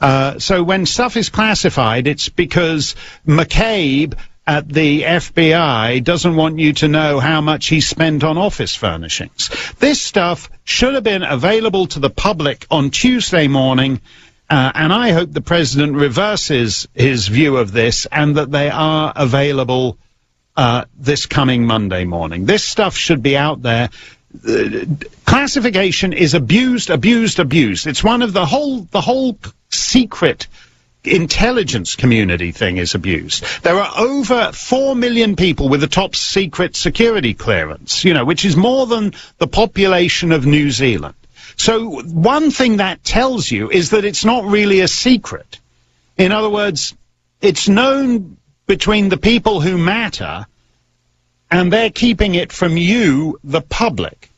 So when stuff is classified, it's because McCabe at the FBI doesn't want you to know how much he spent on office furnishings. This stuff should have been available to the public on Tuesday morning, And I hope the president reverses his view of this and that they are available this coming Monday morning. This stuff should be out there. Classification is abused. It's one of the whole secret intelligence community thing is abused. There are over 4 million people with a top secret security clearance, which is more than the population of New Zealand. So one thing that tells you is that it's not really a secret. In other words, it's known between the people who matter, and they're keeping it from you, the public.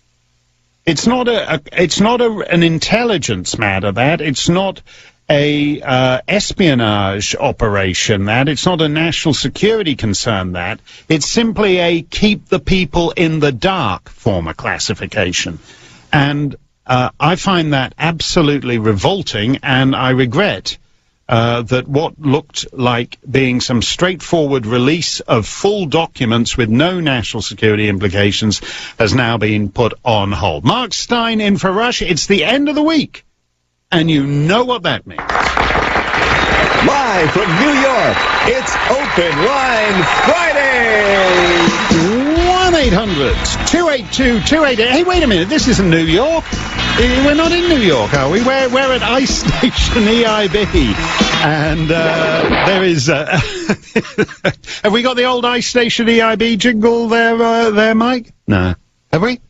It's not an intelligence matter, that. It's not a espionage operation, that. It's not a national security concern, that. It's simply a keep the people in the dark form of classification. And I find that absolutely revolting, and I regret that what looked like being some straightforward release of full documents with no national security implications has now been put on hold. Mark Stein in for Rush. It's the end of the week, and you know what that means. Live from New York, it's Open Line Friday! 1-800-282-288. Hey, wait a minute, this isn't New York. We're not in New York, are we? We're at Ice Station EIB. And there is... have we got the old Ice Station EIB jingle there, Mike? No. Have we?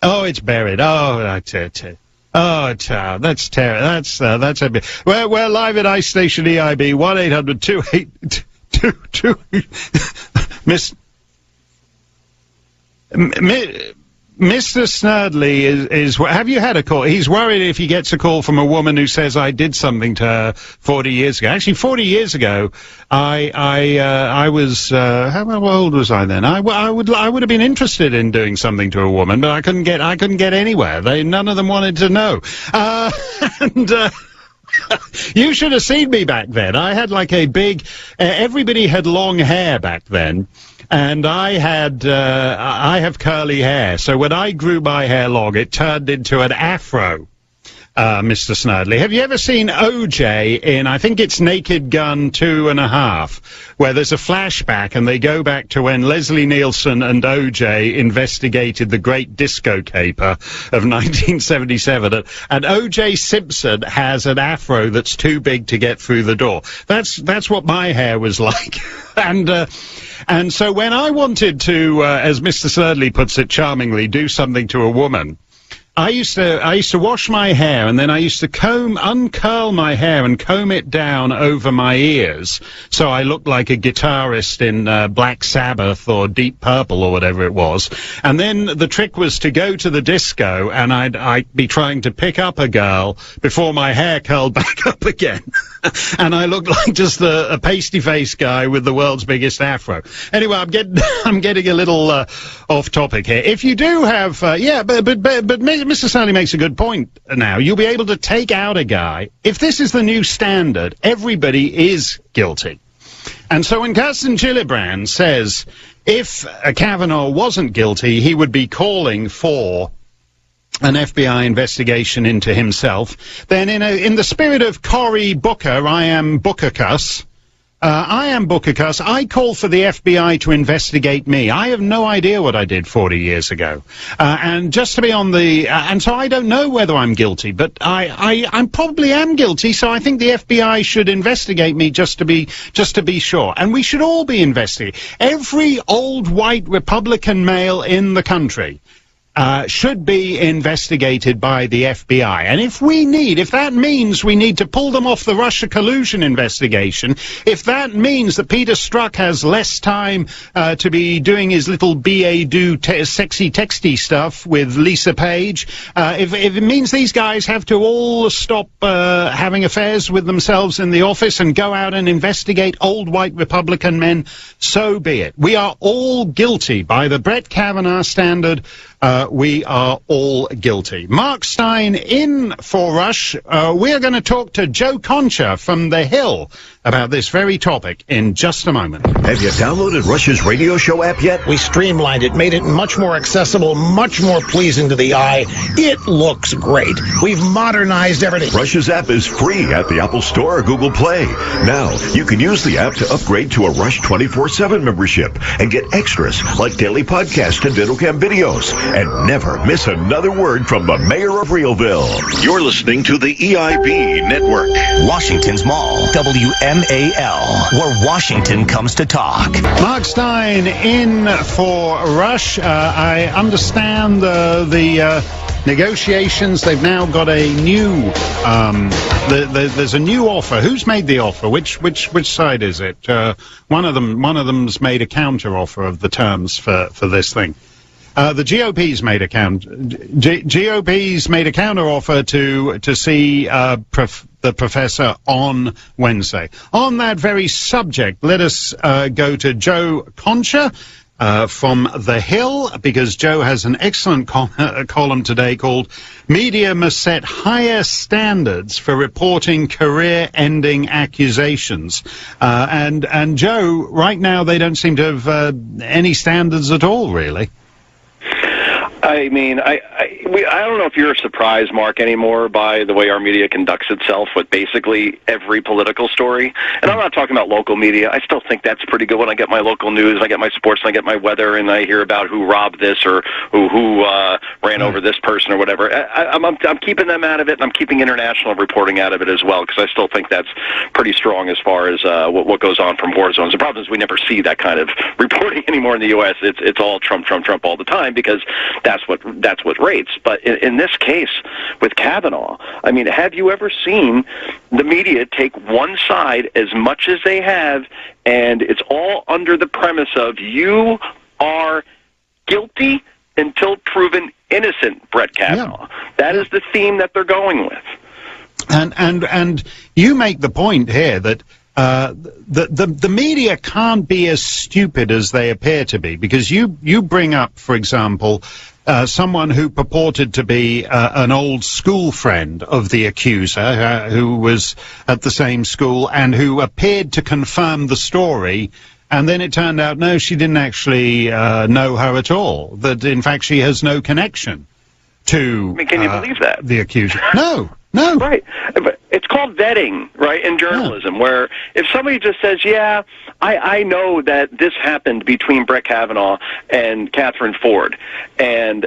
Oh, it's buried. Oh, that's it. Oh, that's terrible. That's a bit... We're live at Ice Station EIB. 1-800-282-2... Mr. Snerdley is. Have you had a call? He's worried if he gets a call from a woman who says I did something to her 40 years ago. Actually, 40 years ago, I was. How old was I then? I would have been interested in doing something to a woman, but I couldn't get anywhere. None of them wanted to know. You should have seen me back then. I had like a big. Everybody had long hair back then. And I have curly hair, so when I grew my hair long, it turned into an afro, Mr. Snerdley. Have you ever seen OJ in, I think it's Naked Gun 2.5, where there's a flashback and they go back to when Leslie Nielsen and OJ investigated the Great Disco Caper of 1977, and OJ Simpson has an afro that's too big to get through the door. That's what my hair was like. And so when I wanted to, as Mr. Snerdley puts it charmingly, do something to a woman, I used to wash my hair, and then I used to uncurl my hair and comb it down over my ears, so I looked like a guitarist in Black Sabbath or Deep Purple or whatever it was. And then the trick was to go to the disco, and I'd be trying to pick up a girl before my hair curled back up again. And I looked like just a pasty-faced guy with the world's biggest afro. Anyway, I'm getting a little off topic here. If you do have, but Mr. Snerdley makes a good point now. You'll be able to take out a guy. If this is the new standard, everybody is guilty. And so when Kirsten Gillibrand says if Kavanaugh wasn't guilty, he would be calling for an FBI investigation into himself, then in the spirit of Cory Booker, I am Bookercuss, I call for the FBI to investigate me. I have no idea what I did 40 years ago. And just to be on the, and so I don't know whether I'm guilty, but I probably am guilty, so I think the FBI should investigate me just to be sure. And we should all be investigated. Every old white Republican male in the country should be investigated by the FBI. And if that means we need to pull them off the Russia collusion investigation, if that means that Peter Strzok has less time to be doing his little sexy texty stuff with Lisa Page, if it means these guys have to all stop having affairs with themselves in the office and go out and investigate old white Republican men, so be it. We are all guilty by the Brett Kavanaugh standard. We are all guilty. Mark Stein in for Rush. We are going to talk to Joe Concha from The Hill about this very topic in just a moment. Have you downloaded Rush's radio show app yet? We streamlined it, made it much more accessible, much more pleasing to the eye. It looks great. We've modernized everything. Rush's app is free at the Apple Store or Google Play. Now, you can use the app to upgrade to a Rush 24/7 membership and get extras like daily podcast and DentalCam videos. And never miss another word from the mayor of Realville. You're listening to the EIB Network. Washington's Mall, WMAL, where Washington comes to talk. Mark Stein in for Rush. I understand the negotiations. They've now got a new. There's a new offer. Who's made the offer? Which side is it? One of them's made a counter offer of the terms for this thing. The GOP's made a GOP's made a counter offer to see the professor on Wednesday. On that very subject, let us go to Joe Concha from The Hill, because Joe has an excellent column today called "Media Must Set Higher Standards for Reporting Career-Ending Accusations." And Joe, right now they don't seem to have any standards at all, really. I mean, I don't know if you're surprised, Mark, anymore by the way our media conducts itself with basically every political story. And I'm not talking about local media. I still think that's pretty good when I get my local news, I get my sports, and I get my weather, and I hear about who robbed this or who ran over this person or whatever. I'm keeping them out of it, and I'm keeping international reporting out of it as well, because I still think that's pretty strong as far as what goes on from war zones. The problem is we never see that kind of reporting anymore in the U.S. It's all Trump all the time, because that's what rates. But in this case with Kavanaugh, I mean, have you ever seen the media take one side as much as they have, and it's all under the premise of you are guilty until proven innocent, Brett Kavanaugh. Yeah. That is the theme that they're going with. And you make the point here that the media can't be as stupid as they appear to be, because you bring up, for example, someone who purported to be an old school friend of the accuser, who was at the same school and who appeared to confirm the story. And then it turned out, no, she didn't actually know her at all. That, in fact, she has no connection to can you believe that? The accuser. No. Right. But it's called vetting, right, in journalism, where if somebody just says, yeah, I know that this happened between Brett Kavanaugh and Catherine Ford, and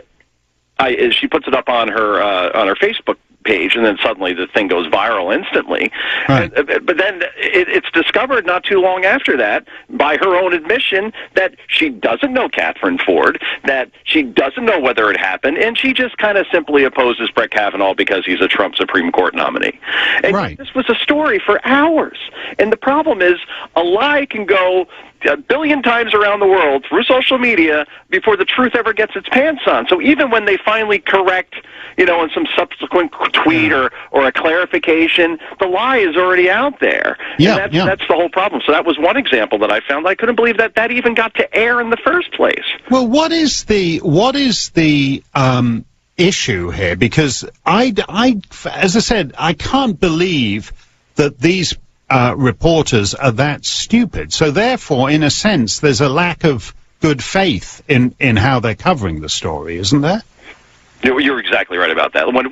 she puts it up on her Facebook page, and then suddenly the thing goes viral instantly. Right. But then it's discovered not too long after that, by her own admission, that she doesn't know Catherine Ford, that she doesn't know whether it happened, and she just kind of simply opposes Brett Kavanaugh because he's a Trump Supreme Court nominee. And this was a story for hours. And the problem is, a lie can go a billion times around the world through social media before the truth ever gets its pants on. So even when they finally correct, in some subsequent tweet or a clarification, the lie is already out there. And that's the whole problem. So that was one example that I found. I couldn't believe that even got to air in the first place. Well, what is the issue here? Because as I said, I can't believe that these reporters are that stupid. So therefore, in a sense, there's a lack of good faith in how they're covering the story, isn't there? You're exactly right about that. When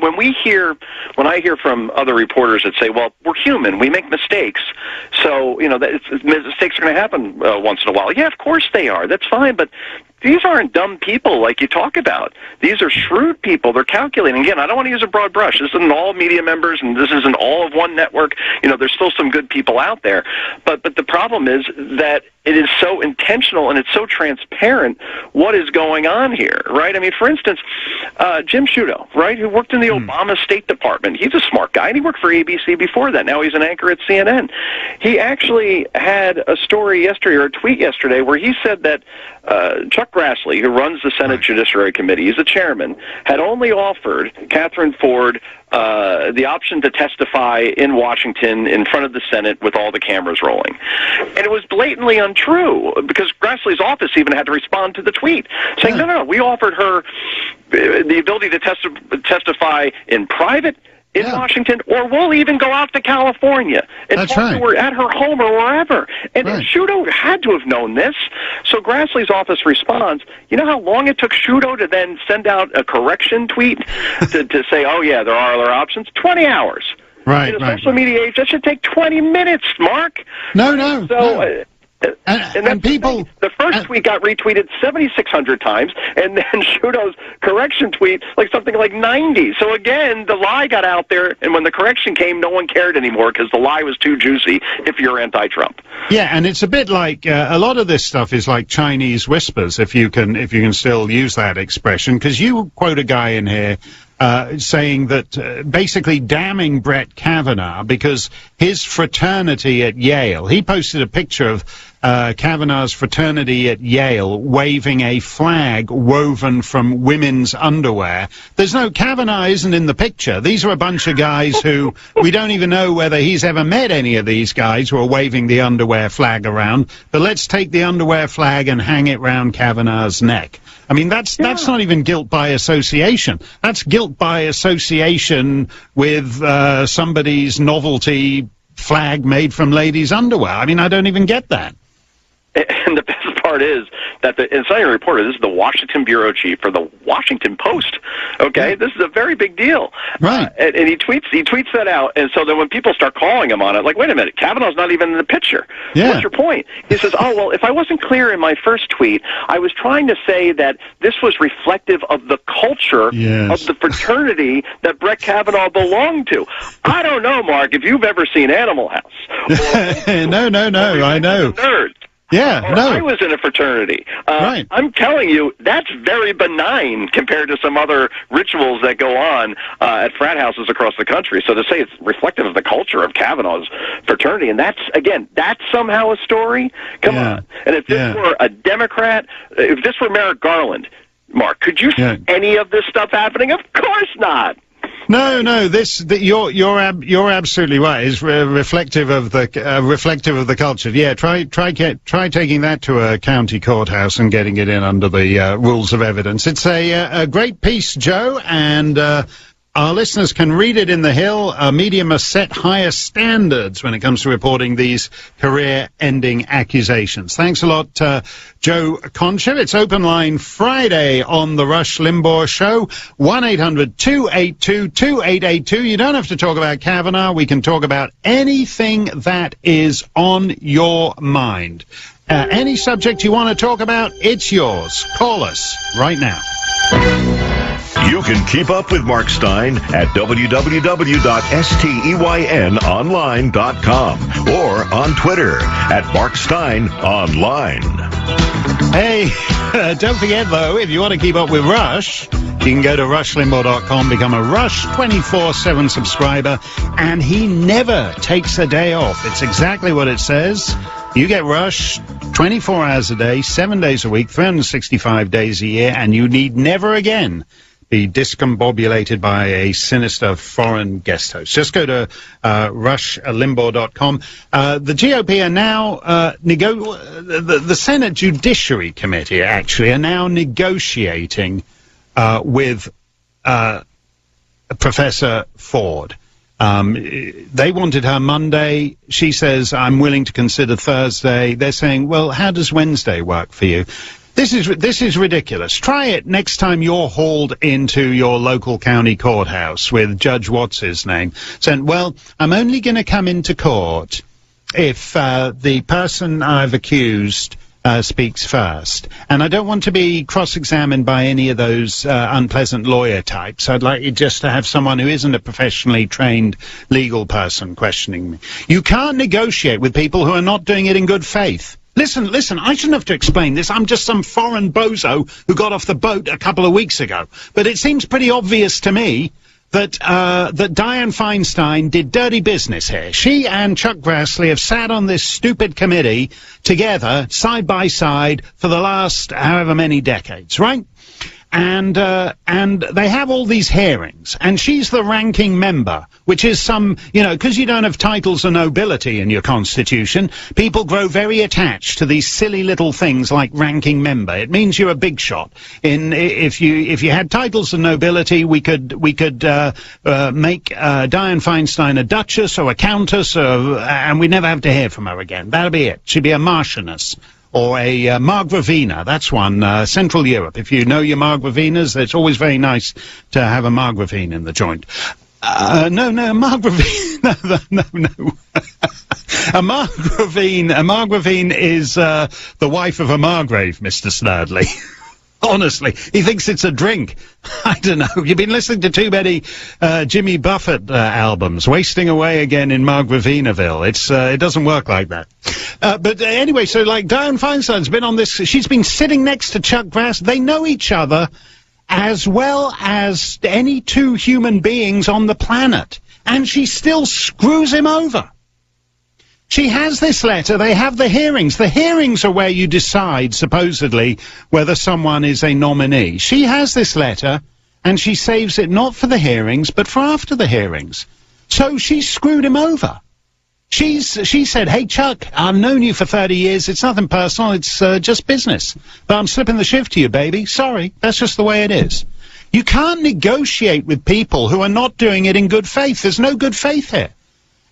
I hear from other reporters that say, well, we're human, we make mistakes, so, mistakes are going to happen once in a while. Yeah, of course they are. That's fine, but these aren't dumb people like you talk about. These are shrewd people. They're calculating. Again, I don't want to use a broad brush. This isn't all media members, and this isn't all of one network. There's still some good people out there. But the problem is that it is so intentional and it's so transparent what is going on here, right? I mean, for instance, Jim Sciutto, right, who worked in the Obama State Department. He's a smart guy, and he worked for ABC before that. Now he's an anchor at CNN. He actually had a story yesterday, or a tweet yesterday, where he said that Chuck Grassley, who runs the Senate Judiciary Committee, he's the chairman, had only offered Catherine Ford the option to testify in Washington in front of the Senate with all the cameras rolling. And it was blatantly untrue, because Grassley's office even had to respond to the tweet, saying, no, we offered her the ability to testify in private in Washington, or we'll even go out to California and talk to her at her home or wherever. And Shudo had to have known this. So Grassley's office responds, you know how long it took Shudo to then send out a correction tweet to say, oh, yeah, there are other options? 20 hours. Right, In a social media age, that should take 20 minutes, Mark. No. And people, the first tweet got retweeted 7,600 times, and then Shudo's correction tweet, something like 90. So again, the lie got out there, and when the correction came, no one cared anymore because the lie was too juicy if you're anti-Trump. Yeah, and it's a bit like a lot of this stuff is like Chinese whispers, if you can still use that expression, because you quote a guy in here saying that basically damning Brett Kavanaugh because his fraternity at Yale, he posted a picture of Kavanaugh's fraternity at Yale waving a flag woven from women's underwear. Kavanaugh isn't in the picture. These are a bunch of guys who we don't even know whether he's ever met any of these guys who are waving the underwear flag around. But let's take the underwear flag and hang it round Kavanaugh's neck. I mean, that's not even guilt by association. That's guilt by association with somebody's novelty flag made from ladies' underwear. I mean, I don't even get that. And the best part is that the Insider Reporter, this is the Washington bureau chief for the Washington Post. Okay, this is a very big deal. Right. And he tweets that out, and so then when people start calling him on it, like, wait a minute, Kavanaugh's not even in the picture. Yeah. What's your point? He says, oh, well, if I wasn't clear in my first tweet, I was trying to say that this was reflective of the culture of the fraternity that Brett Kavanaugh belonged to. I don't know, Mark, if you've ever seen Animal House. No, I know. Nerds. Yeah, no. I was in a fraternity. Right. I'm telling you, that's very benign compared to some other rituals that go on at frat houses across the country. So to say it's reflective of the culture of Kavanaugh's fraternity, and that's somehow a story? Come on. And if this were a Democrat, if this were Merrick Garland, Mark, could you see any of this stuff happening? Of course not. No. You're absolutely right. It's reflective of the culture. Yeah, try taking that to a county courthouse and getting it in under the rules of evidence. It's a great piece, Joe, and our listeners can read it in The Hill. Media must set higher standards when it comes to reporting these career-ending accusations. Thanks a lot, Joe Concha. It's Open Line Friday on the Rush Limbaugh Show. 1-800-282-2882. You don't have to talk about Kavanaugh. We can talk about anything that is on your mind. Any subject you want to talk about, it's yours. Call us right now. You can keep up with Mark Steyn at www.steyonline.com or on Twitter at Mark Steyn Online. Hey, don't forget, though, if you want to keep up with Rush, you can go to rushlimbaugh.com, become a Rush 24/7 subscriber, and he never takes a day off. It's exactly what it says. You get Rush 24 hours a day, 7 days a week, 365 days a year, and you need never again be discombobulated by a sinister foreign guest host. Just go to rushlimbaugh.com. The GOP are now the Senate Judiciary Committee actually are now negotiating with Professor Ford. They wanted her Monday. She says, I'm willing to consider Thursday. They're saying, well, how does Wednesday work for you? This is ridiculous. Try it next time you're hauled into your local county courthouse with Judge What's-his name, saying, well, I'm only going to come into court if the person I've accused speaks first. And I don't want to be cross-examined by any of those unpleasant lawyer types. I'd like you just to have someone who isn't a professionally trained legal person questioning me. You can't negotiate with people who are not doing it in good faith. Listen, I shouldn't have to explain this. I'm just some foreign bozo who got off the boat a couple of weeks ago. But it seems pretty obvious to me that that Dianne Feinstein did dirty business here. She and Chuck Grassley have sat on this stupid committee together, side by side, for the last however many decades, right? And they have all these hearings, and she's the ranking member, which is because you don't have titles of nobility in your constitution, people grow very attached to these silly little things like ranking member. It means you're a big shot. If you had titles of nobility, we could make Dianne Feinstein a duchess or a countess, and we'd never have to hear from her again. That'd be it. She'd be a marchioness. Or a Margravina, that's one, Central Europe. If you know your Margravinas, it's always very nice to have a Margravine in the joint. No, Margravine, no. A Margravine is the wife of a Margrave, Mr. Snerdley. Honestly, he thinks it's a drink. I don't know. You've been listening to too many Jimmy Buffett albums, wasting away again in Margravinaville. It doesn't work like that. But anyway, so like Dianne Feinstein's been on this. She's been sitting next to Chuck Grass. They know each other as well as any two human beings on the planet, and she still screws him over. She has this letter, they have the hearings. The hearings are where you decide, supposedly, whether someone is a nominee. She has this letter, and she saves it not for the hearings, but for after the hearings. So she screwed him over. She said, hey, Chuck, I've known you for 30 years. It's nothing personal. It's just business. But I'm slipping the shift to you, baby. Sorry. That's just the way it is. You can't negotiate with people who are not doing it in good faith. There's no good faith here.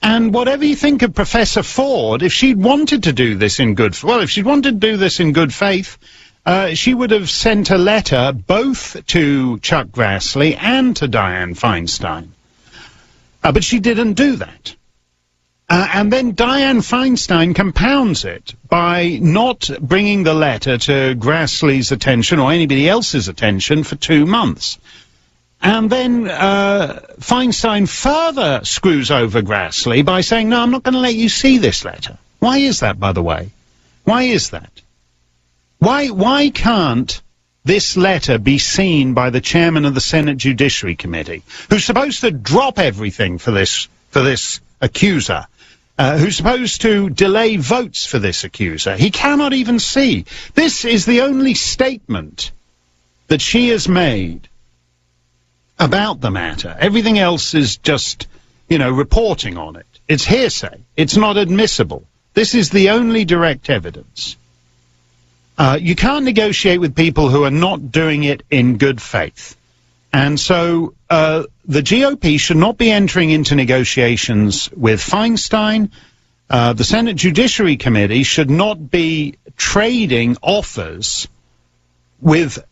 And whatever you think of Professor Ford, if she'd wanted to do this in good faith, she would have sent a letter both to Chuck Grassley and to Dianne Feinstein. But she didn't do that. And then Dianne Feinstein compounds it by not bringing the letter to Grassley's attention or anybody else's attention for 2 months. And then Feinstein further screws over Grassley by saying, no, I'm not going to let you see this letter. Why is that, by the way? Why is that? Why can't this letter be seen by the chairman of the Senate Judiciary Committee, who's supposed to drop everything for this accuser, who's supposed to delay votes for this accuser? He cannot even see. This is the only statement that she has made about the matter. Everything else is just, reporting on it. It's hearsay. It's not admissible. This is the only direct evidence. You can't negotiate with people who are not doing it in good faith. And so the GOP should not be entering into negotiations with Feinstein. The Senate Judiciary Committee should not be trading offers with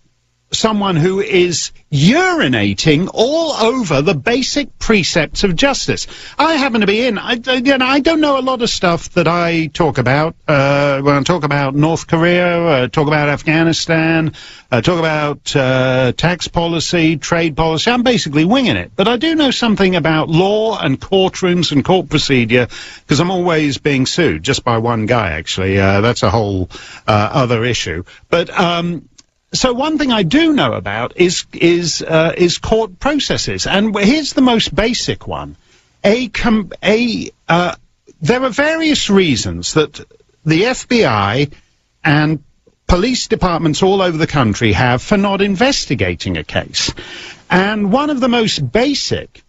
someone who is urinating all over the basic precepts of justice. I happen to be I don't know a lot of stuff that I talk about when I talk about North Korea, talk about Afghanistan, talk about tax policy, trade policy. I'm basically winging it. But I do know something about law and courtrooms and court procedure, because I'm always being sued, just by one guy, actually. That's a whole other issue. But so one thing I do know about is court processes, and here's the most basic one. There are various reasons that the FBI and police departments all over the country have for not investigating a case, and one of the most basic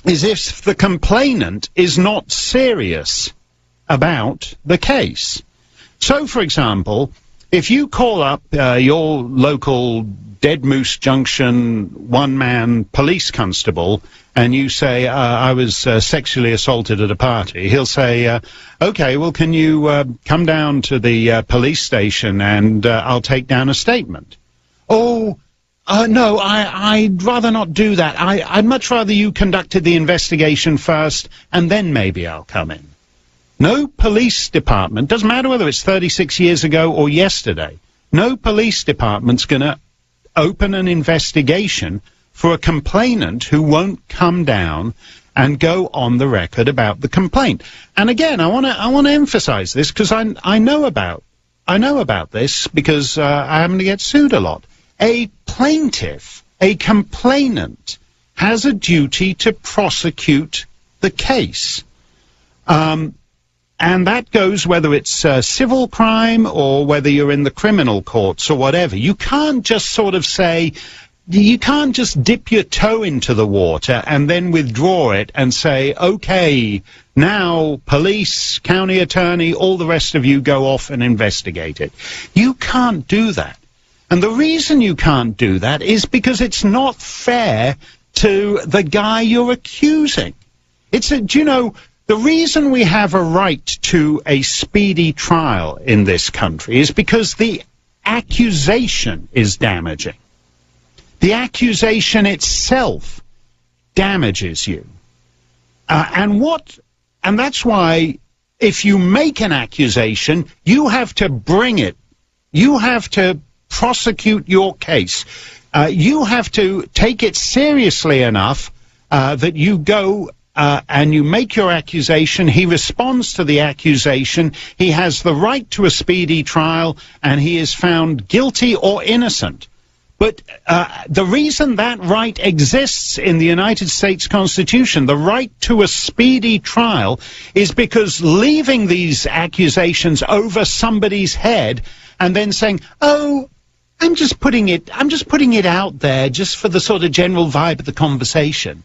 is if the complainant is not serious about the case. So, for example, if you call up your local Dead Moose Junction one-man police constable and you say, I was sexually assaulted at a party, he'll say, okay, well, can you come down to the police station and I'll take down a statement? Oh, no, I'd rather not do that. I'd much rather you conducted the investigation first and then maybe I'll come in. No police department, doesn't matter whether it's 36 years ago or yesterday, no police department's going to open an investigation for a complainant who won't come down and go on the record about the complaint. And again, I want to emphasize this because I know about this because I happen to get sued a lot. A plaintiff, a complainant, has a duty to prosecute the case. And that goes whether it's civil crime or whether you're in the criminal courts or whatever. You can't just sort of say, you can't just dip your toe into the water and then withdraw it and say, okay, now police, county attorney, all the rest of you go off and investigate it. You can't do that. And the reason you can't do that is because it's not fair to the guy you're accusing. Do you know, the reason we have a right to a speedy trial in this country is because the accusation is damaging. The accusation itself damages you. And that's why if you make an accusation, you have to bring it. You have to prosecute your case. You have to take it seriously enough that you go and you make your accusation. He responds to the accusation. He has the right to a speedy trial, and he is found guilty or innocent. But the reason that right exists in the United States Constitution, the right to a speedy trial, is because leaving these accusations over somebody's head and then saying, oh, I'm just putting it out there just for the sort of general vibe of the conversation.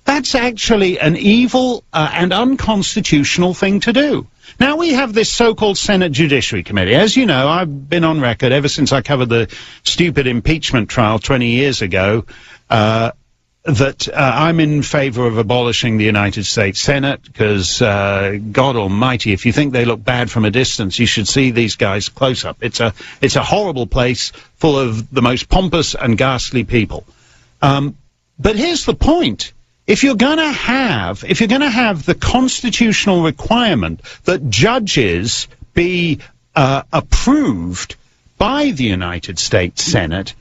That's actually an evil and unconstitutional thing to do. Now, we have this so-called Senate Judiciary Committee. As you know, I've been on record ever since I covered the stupid impeachment trial 20 years ago that I'm in favor of abolishing the United States Senate because, God almighty, if you think they look bad from a distance, you should see these guys close up. It's a horrible place full of the most pompous and ghastly people. But here's the point. If you're going to have the constitutional requirement that judges be approved by the United States Senate,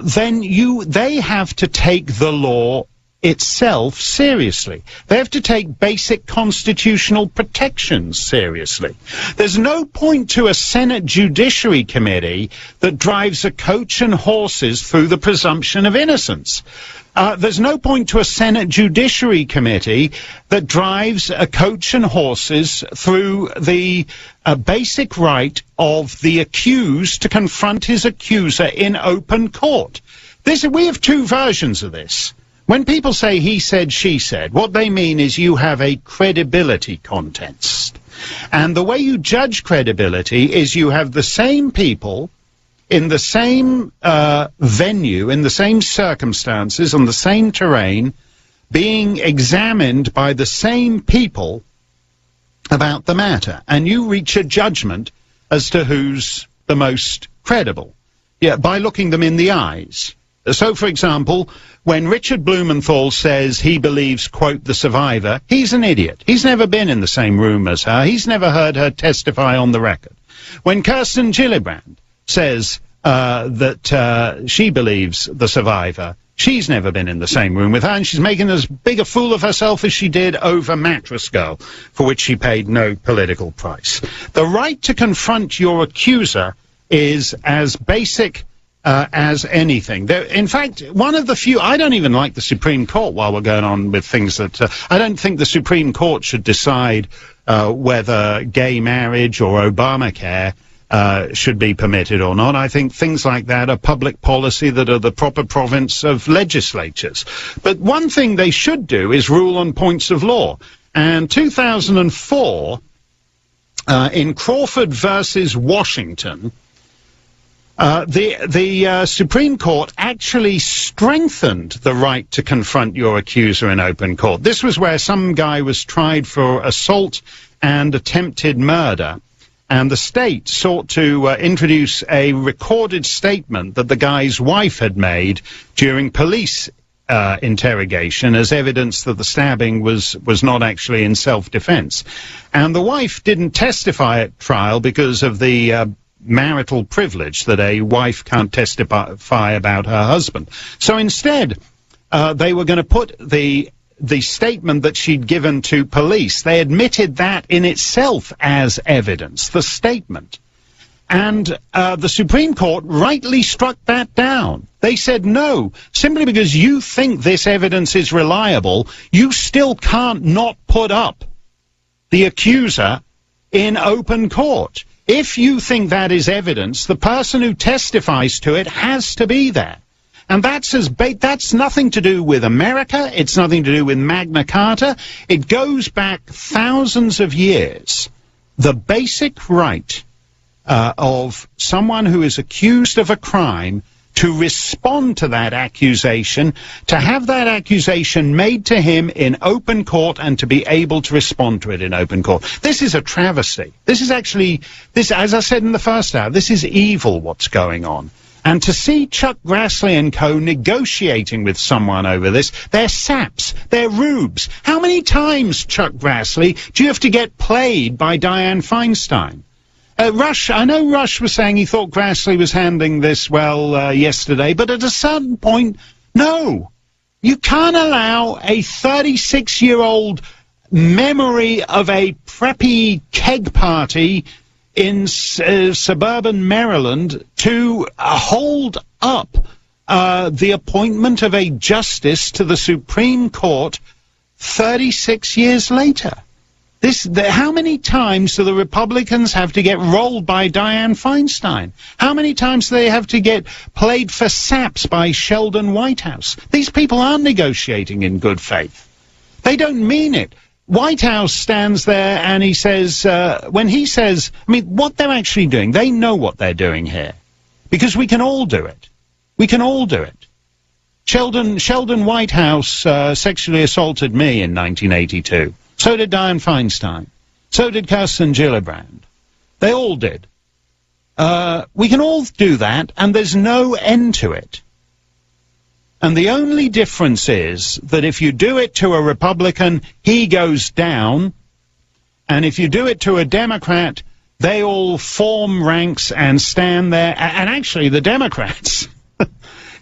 then they have to take the law itself seriously. They have to take basic constitutional protections seriously. There's no point to a Senate Judiciary Committee that drives a coach and horses through the presumption of innocence. There's no point to a Senate Judiciary Committee that drives a coach and horses through the basic right of the accused to confront his accuser in open court. We have two versions of this. When people say he said, she said, what they mean is you have a credibility contest. And the way you judge credibility is you have the same people in the same venue, in the same circumstances, on the same terrain, being examined by the same people about the matter. And you reach a judgment as to who's the most credible, by looking them in the eyes. So, for example, when Richard Blumenthal says he believes, quote, the survivor, he's an idiot. He's never been in the same room as her. He's never heard her testify on the record. When Kirsten Gillibrand says that she believes the survivor, she's never been in the same room with her, and she's making as big a fool of herself as she did over Mattress Girl, for which she paid no political price. The right to confront your accuser is as basic as anything. In fact, one of the few, I don't even like the Supreme Court while we're going on with things that, I don't think the Supreme Court should decide whether gay marriage or Obamacare should be permitted or not. I think things like that are public policy that are the proper province of legislatures. But one thing they should do is rule on points of law. And 2004, in Crawford versus Washington, the Supreme Court actually strengthened the right to confront your accuser in open court. This was where some guy was tried for assault and attempted murder, and the state sought to introduce a recorded statement that the guy's wife had made during police interrogation as evidence that the stabbing was not actually in self-defense. And the wife didn't testify at trial because of the marital privilege that a wife can't testify about her husband. So instead, they were going to put the statement that she'd given to police. They admitted that in itself as evidence, the statement. And the Supreme Court rightly struck that down. They said, no, simply because you think this evidence is reliable, you still can't not put up the accuser in open court. If you think that is evidence, the person who testifies to it has to be there. And that's nothing to do with America. It's nothing to do with Magna Carta. It goes back thousands of years. The basic right of someone who is accused of a crime to respond to that accusation, to have that accusation made to him in open court, and to be able to respond to it in open court. This is a travesty. This is actually, as I said in the first hour, this is evil what's going on. And to see Chuck Grassley and co. negotiating with someone over this, they're saps, they're rubes. How many times, Chuck Grassley, do you have to get played by Dianne Feinstein? Rush, I know Rush was saying he thought Grassley was handling this well yesterday, but at a certain point, no. You can't allow a 36-year-old memory of a preppy keg party in suburban Maryland to hold up the appointment of a justice to the Supreme Court 36 years later. How many times do the Republicans have to get rolled by Dianne Feinstein? How many times do they have to get played for saps by Sheldon Whitehouse? These people are negotiating in good faith. They don't mean it. Whitehouse stands there and he says, when he says, I mean, what they're actually doing, they know what they're doing here. Because we can all do it. We can all do it. Sheldon Whitehouse sexually assaulted me in 1982. So did Dianne Feinstein. So did Kirsten Gillibrand. They all did. We can all do that, and there's no end to it. And the only difference is that if you do it to a Republican, he goes down. And if you do it to a Democrat, they all form ranks and stand there. And actually, the Democrats,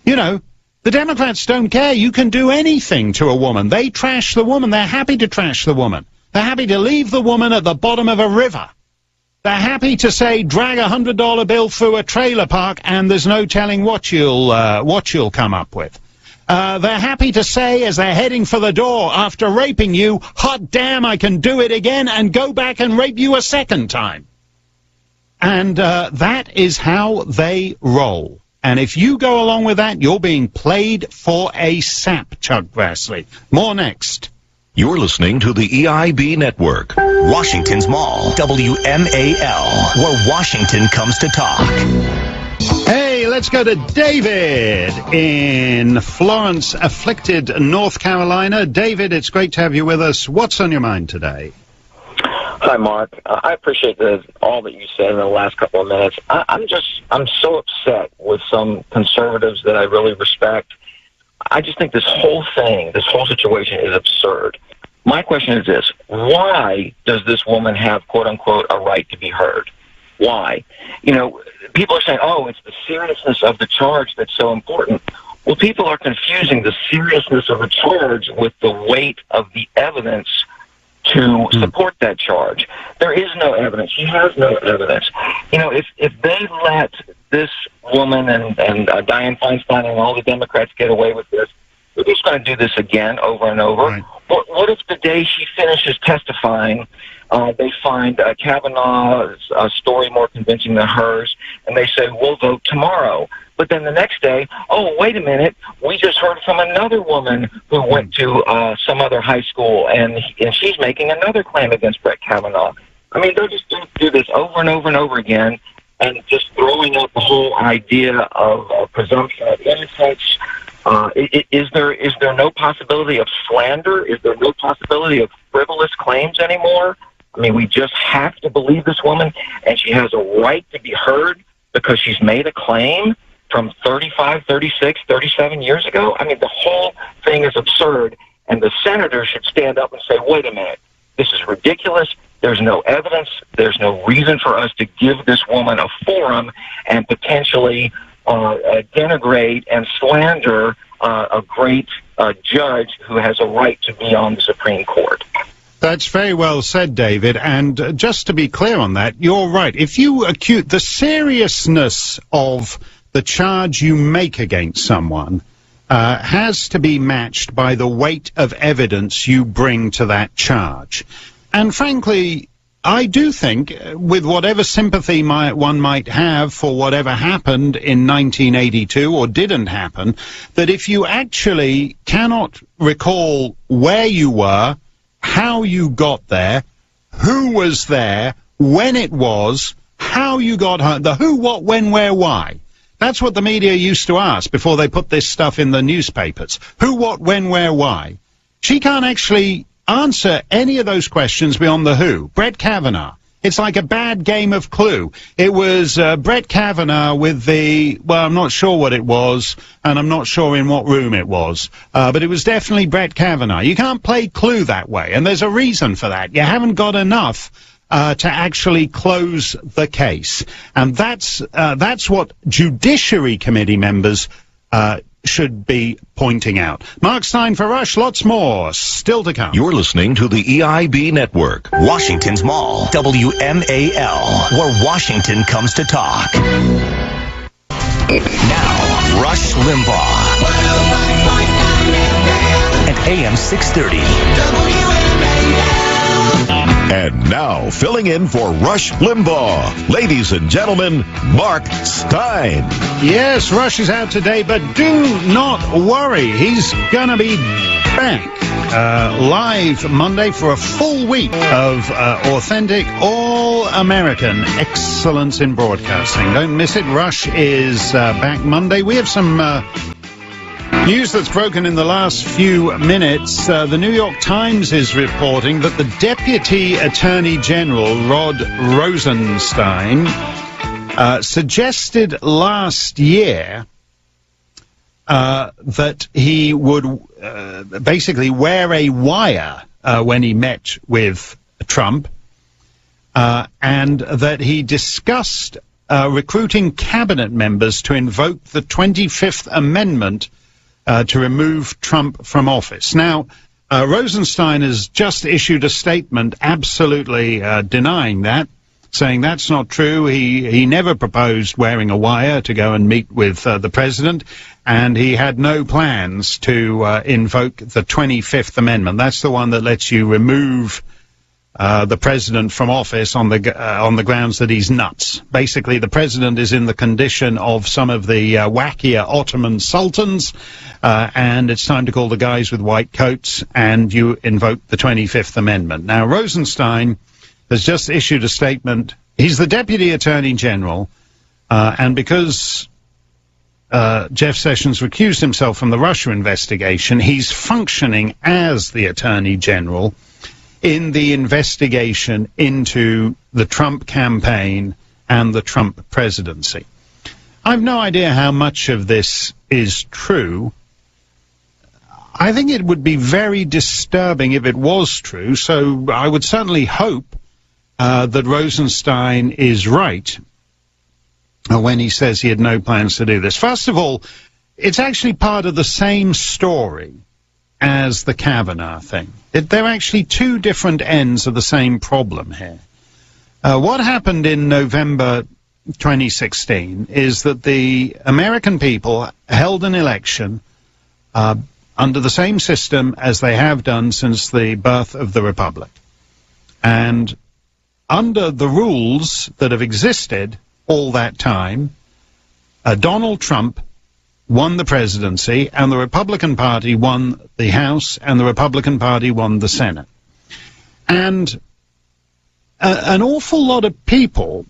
you know, the Democrats don't care. You can do anything to a woman. They trash the woman. They're happy to trash the woman. They're happy to leave the woman at the bottom of a river. They're happy to say, drag a $100 bill through a trailer park, and there's no telling what you'll come up with. They're happy to say, as they're heading for the door after raping you, hot damn, I can do it again, and go back and rape you a second time. And that is how they roll. And if you go along with that, you're being played for a sap, Chuck Grassley. More next. You're listening to the EIB Network. Washington's Mall, WMAL, where Washington comes to talk. Hey, let's go to David in Florence, afflicted North Carolina. David, it's great to have you with us. What's on your mind today? Hi, Mark. I appreciate all that you said in the last couple of minutes. I'm so upset with some conservatives that I really respect. I just think this whole situation is absurd. My question is this: why does this woman have, quote unquote, a right to be heard? Why? You know, people are saying, oh, it's the seriousness of the charge that's so important. Well, people are confusing the seriousness of the charge with the weight of the evidence to support that charge. There is no evidence. She has no evidence. You know, if they let this woman and Dianne Feinstein and all the Democrats get away with this, they're just going to do this again over and over. Right. What if the day she finishes testifying, they find Kavanaugh's story more convincing than hers, and they say, we'll vote tomorrow. But then the next day, oh, wait a minute, we just heard from another woman who went to some other high school, and she's making another claim against Brett Kavanaugh. I mean, they're just going to do this over and over and over again, and just throwing out the whole idea of presumption of innocence. Is there no possibility of slander? Is there no possibility of frivolous claims anymore? I mean, we just have to believe this woman, and she has a right to be heard because she's made a claim from 35, 36, 37 years ago. I mean, the whole thing is absurd, and the senator should stand up and say, wait a minute, this is ridiculous. There's no evidence. There's no reason for us to give this woman a forum and potentially denigrate and slander a great judge who has a right to be on the Supreme Court. That's very well said, David. And just to be clear on that, you're right. If you accuse the seriousness of the charge you make against someone has to be matched by the weight of evidence you bring to that charge. And frankly, I do think, with whatever sympathy one might have for whatever happened in 1982 or didn't happen, that if you actually cannot recall where you were, how you got there, who was there, when it was, how you got home, the who, what, when, where, why. That's what the media used to ask before they put this stuff in the newspapers. Who, what, when, where, why. She can't actually answer any of those questions beyond the who. Brett Kavanaugh. It's like a bad game of Clue. It was Brett Kavanaugh with the, well, I'm not sure what it was, and I'm not sure in what room it was, but it was definitely Brett Kavanaugh. You can't play Clue that way, and there's a reason for that. You haven't got enough to actually close the case. And that's what Judiciary Committee members should be pointing out. Mark Stein for Rush, lots more still to come. You're listening to the EIB Network. Washington's Mall, WMAL, where Washington comes to talk. Now, Rush Limbaugh. And AM 630. And now, filling in for Rush Limbaugh, ladies and gentlemen, Mark Stein. Yes, Rush is out today, but do not worry. He's going to be back live Monday for a full week of authentic, all-American excellence in broadcasting. Don't miss it. Rush is back Monday. We have some news that's broken in the last few minutes. The New York Times is reporting that the Deputy Attorney General, Rod Rosenstein, suggested last year that he would basically wear a wire when he met with Trump, and that he discussed recruiting cabinet members to invoke the 25th Amendment to remove Trump from office. Now, Rosenstein has just issued a statement absolutely denying that, saying that's not true. He never proposed wearing a wire to go and meet with the president, and he had no plans to invoke the 25th Amendment. That's the one that lets you remove the president from office on the grounds that he's nuts. Basically, the president is in the condition of some of the wackier Ottoman sultans, and it's time to call the guys with white coats, and you invoke the 25th Amendment. Now, Rosenstein has just issued a statement. He's the Deputy Attorney General, and because Jeff Sessions recused himself from the Russia investigation, he's functioning as the Attorney General in the investigation into the Trump campaign and the Trump presidency. I've no idea how much of this is true. I think it would be very disturbing if it was true, so I would certainly hope that Rosenstein is right when he says he had no plans to do this. First of all, it's actually part of the same story as the Kavanaugh thing. They're actually two different ends of the same problem here. What happened in November 2016 is that the American people held an election under the same system as they have done since the birth of the Republic. And under the rules that have existed all that time, Donald Trump won the presidency, and the Republican Party won the House, and the Republican Party won the Senate. And an awful lot of people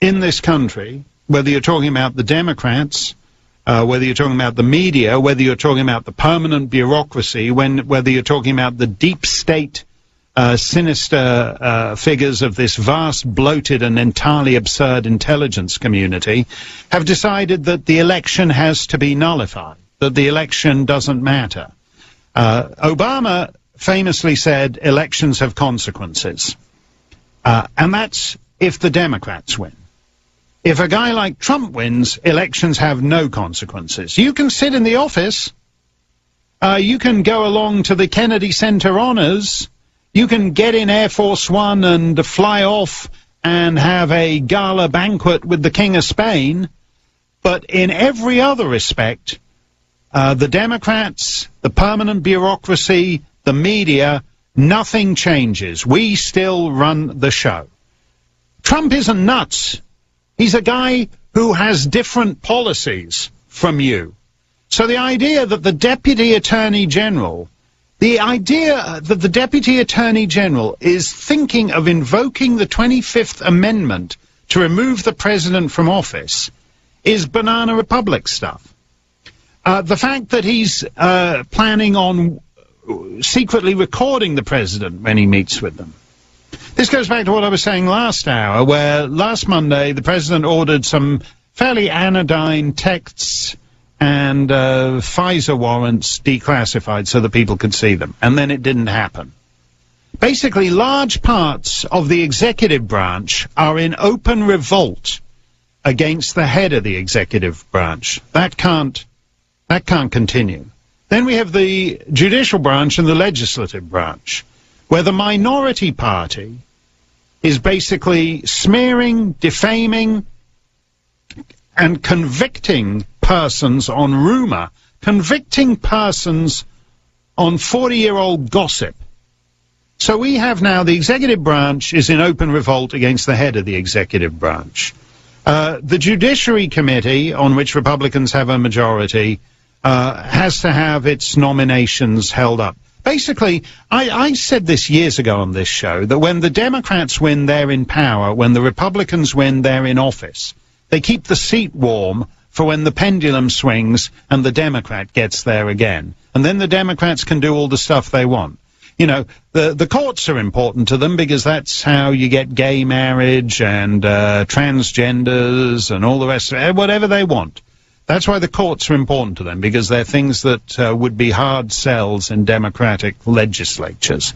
in this country, whether you're talking about the Democrats, whether you're talking about the media, whether you're talking about the permanent bureaucracy, whether you're talking about the deep state sinister figures of this vast, bloated, and entirely absurd intelligence community, have decided that the election has to be nullified, that the election doesn't matter. Obama famously said elections have consequences, and that's if the Democrats win. If a guy like Trump wins, elections have no consequences. You can sit in the office, you can go along to the Kennedy Center honors, you can get in Air Force One and fly off and have a gala banquet with the King of Spain, but in every other respect, the Democrats, the permanent bureaucracy, the media Nothing changes. We still run the show. Trump isn't nuts. He's a guy who has different policies from you. So the idea that the Deputy Attorney General is thinking of invoking the 25th Amendment to remove the president from office is Banana Republic stuff. The fact that he's planning on secretly recording the president when he meets with them. This goes back to what I was saying last hour, where last Monday the president ordered some fairly anodyne texts and FISA warrants declassified so that people could see them, and then it didn't happen. Basically, large parts of the executive branch are in open revolt against the head of the executive branch. That can't continue. Then we have the judicial branch and the legislative branch, where the minority party is basically smearing, defaming, and convicting persons on rumor, convicting persons on 40-year-old gossip. So we have now the executive branch is in open revolt against the head of the executive branch. The Judiciary Committee, on which Republicans have a majority, has to have its nominations held up. Basically, I said this years ago on this show, that when the Democrats win, they're in power. When the Republicans win, they're in office. They keep the seat warm for when the pendulum swings and the Democrat gets there again. And then the Democrats can do all the stuff they want. You know, the courts are important to them because that's how you get gay marriage and transgenders and all the rest of it, whatever they want. That's why the courts are important to them, because they're things that would be hard sells in democratic legislatures.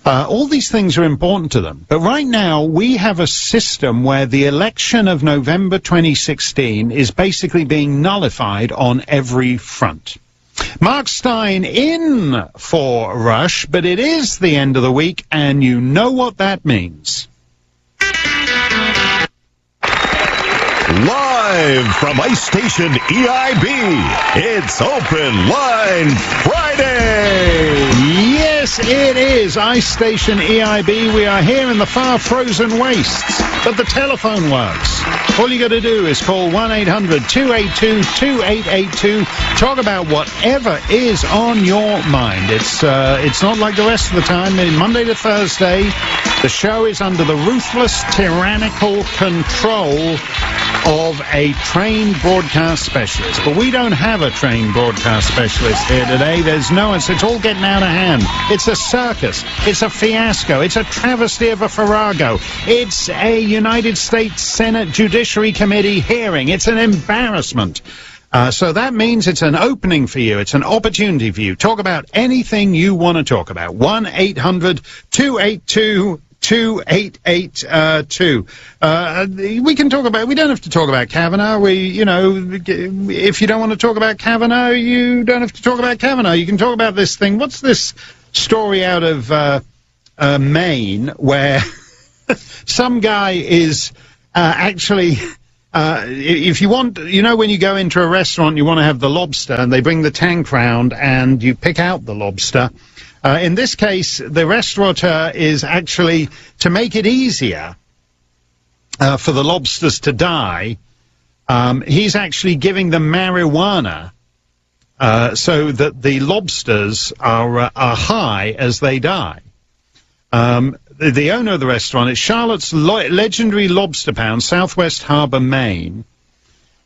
All these things are important to them. But right now, we have a system where the election of November 2016 is basically being nullified on every front. Mark Stein in for Rush, but it is the end of the week, and you know what that means. Live from Ice Station EIB, it's Open Line Friday! Yes, it is Ice Station EIB. We are here in the far frozen wastes, but the telephone works. All you got to do is call 1-800-282-2882. Talk about whatever is on your mind. It's not like the rest of the time. Monday to Thursday, the show is under the ruthless, tyrannical control of a trained broadcast specialist. But we don't have a trained broadcast specialist here today. There's no one. It's all getting out of hand. It's a circus. It's a fiasco. It's a travesty of a farrago. It's a United States Senate Judiciary Committee hearing. It's an embarrassment. So that means it's an opening for you. It's an opportunity for you. Talk about anything you want to talk about. 1-800-282 2882. We can talk about. We don't have to talk about Kavanaugh. If you don't want to talk about Kavanaugh, you don't have to talk about Kavanaugh. You can talk about this thing. What's this story out of Maine where some guy is actually. If you want, when you go into a restaurant, you want to have the lobster, and they bring the tank round, and you pick out the lobster. In this case, the restaurateur is actually, to make it easier for the lobsters to die, he's actually giving them marijuana so that the lobsters are high as they die. The owner of the restaurant is Charlotte's Legendary Lobster Pound, Southwest Harbor, Maine.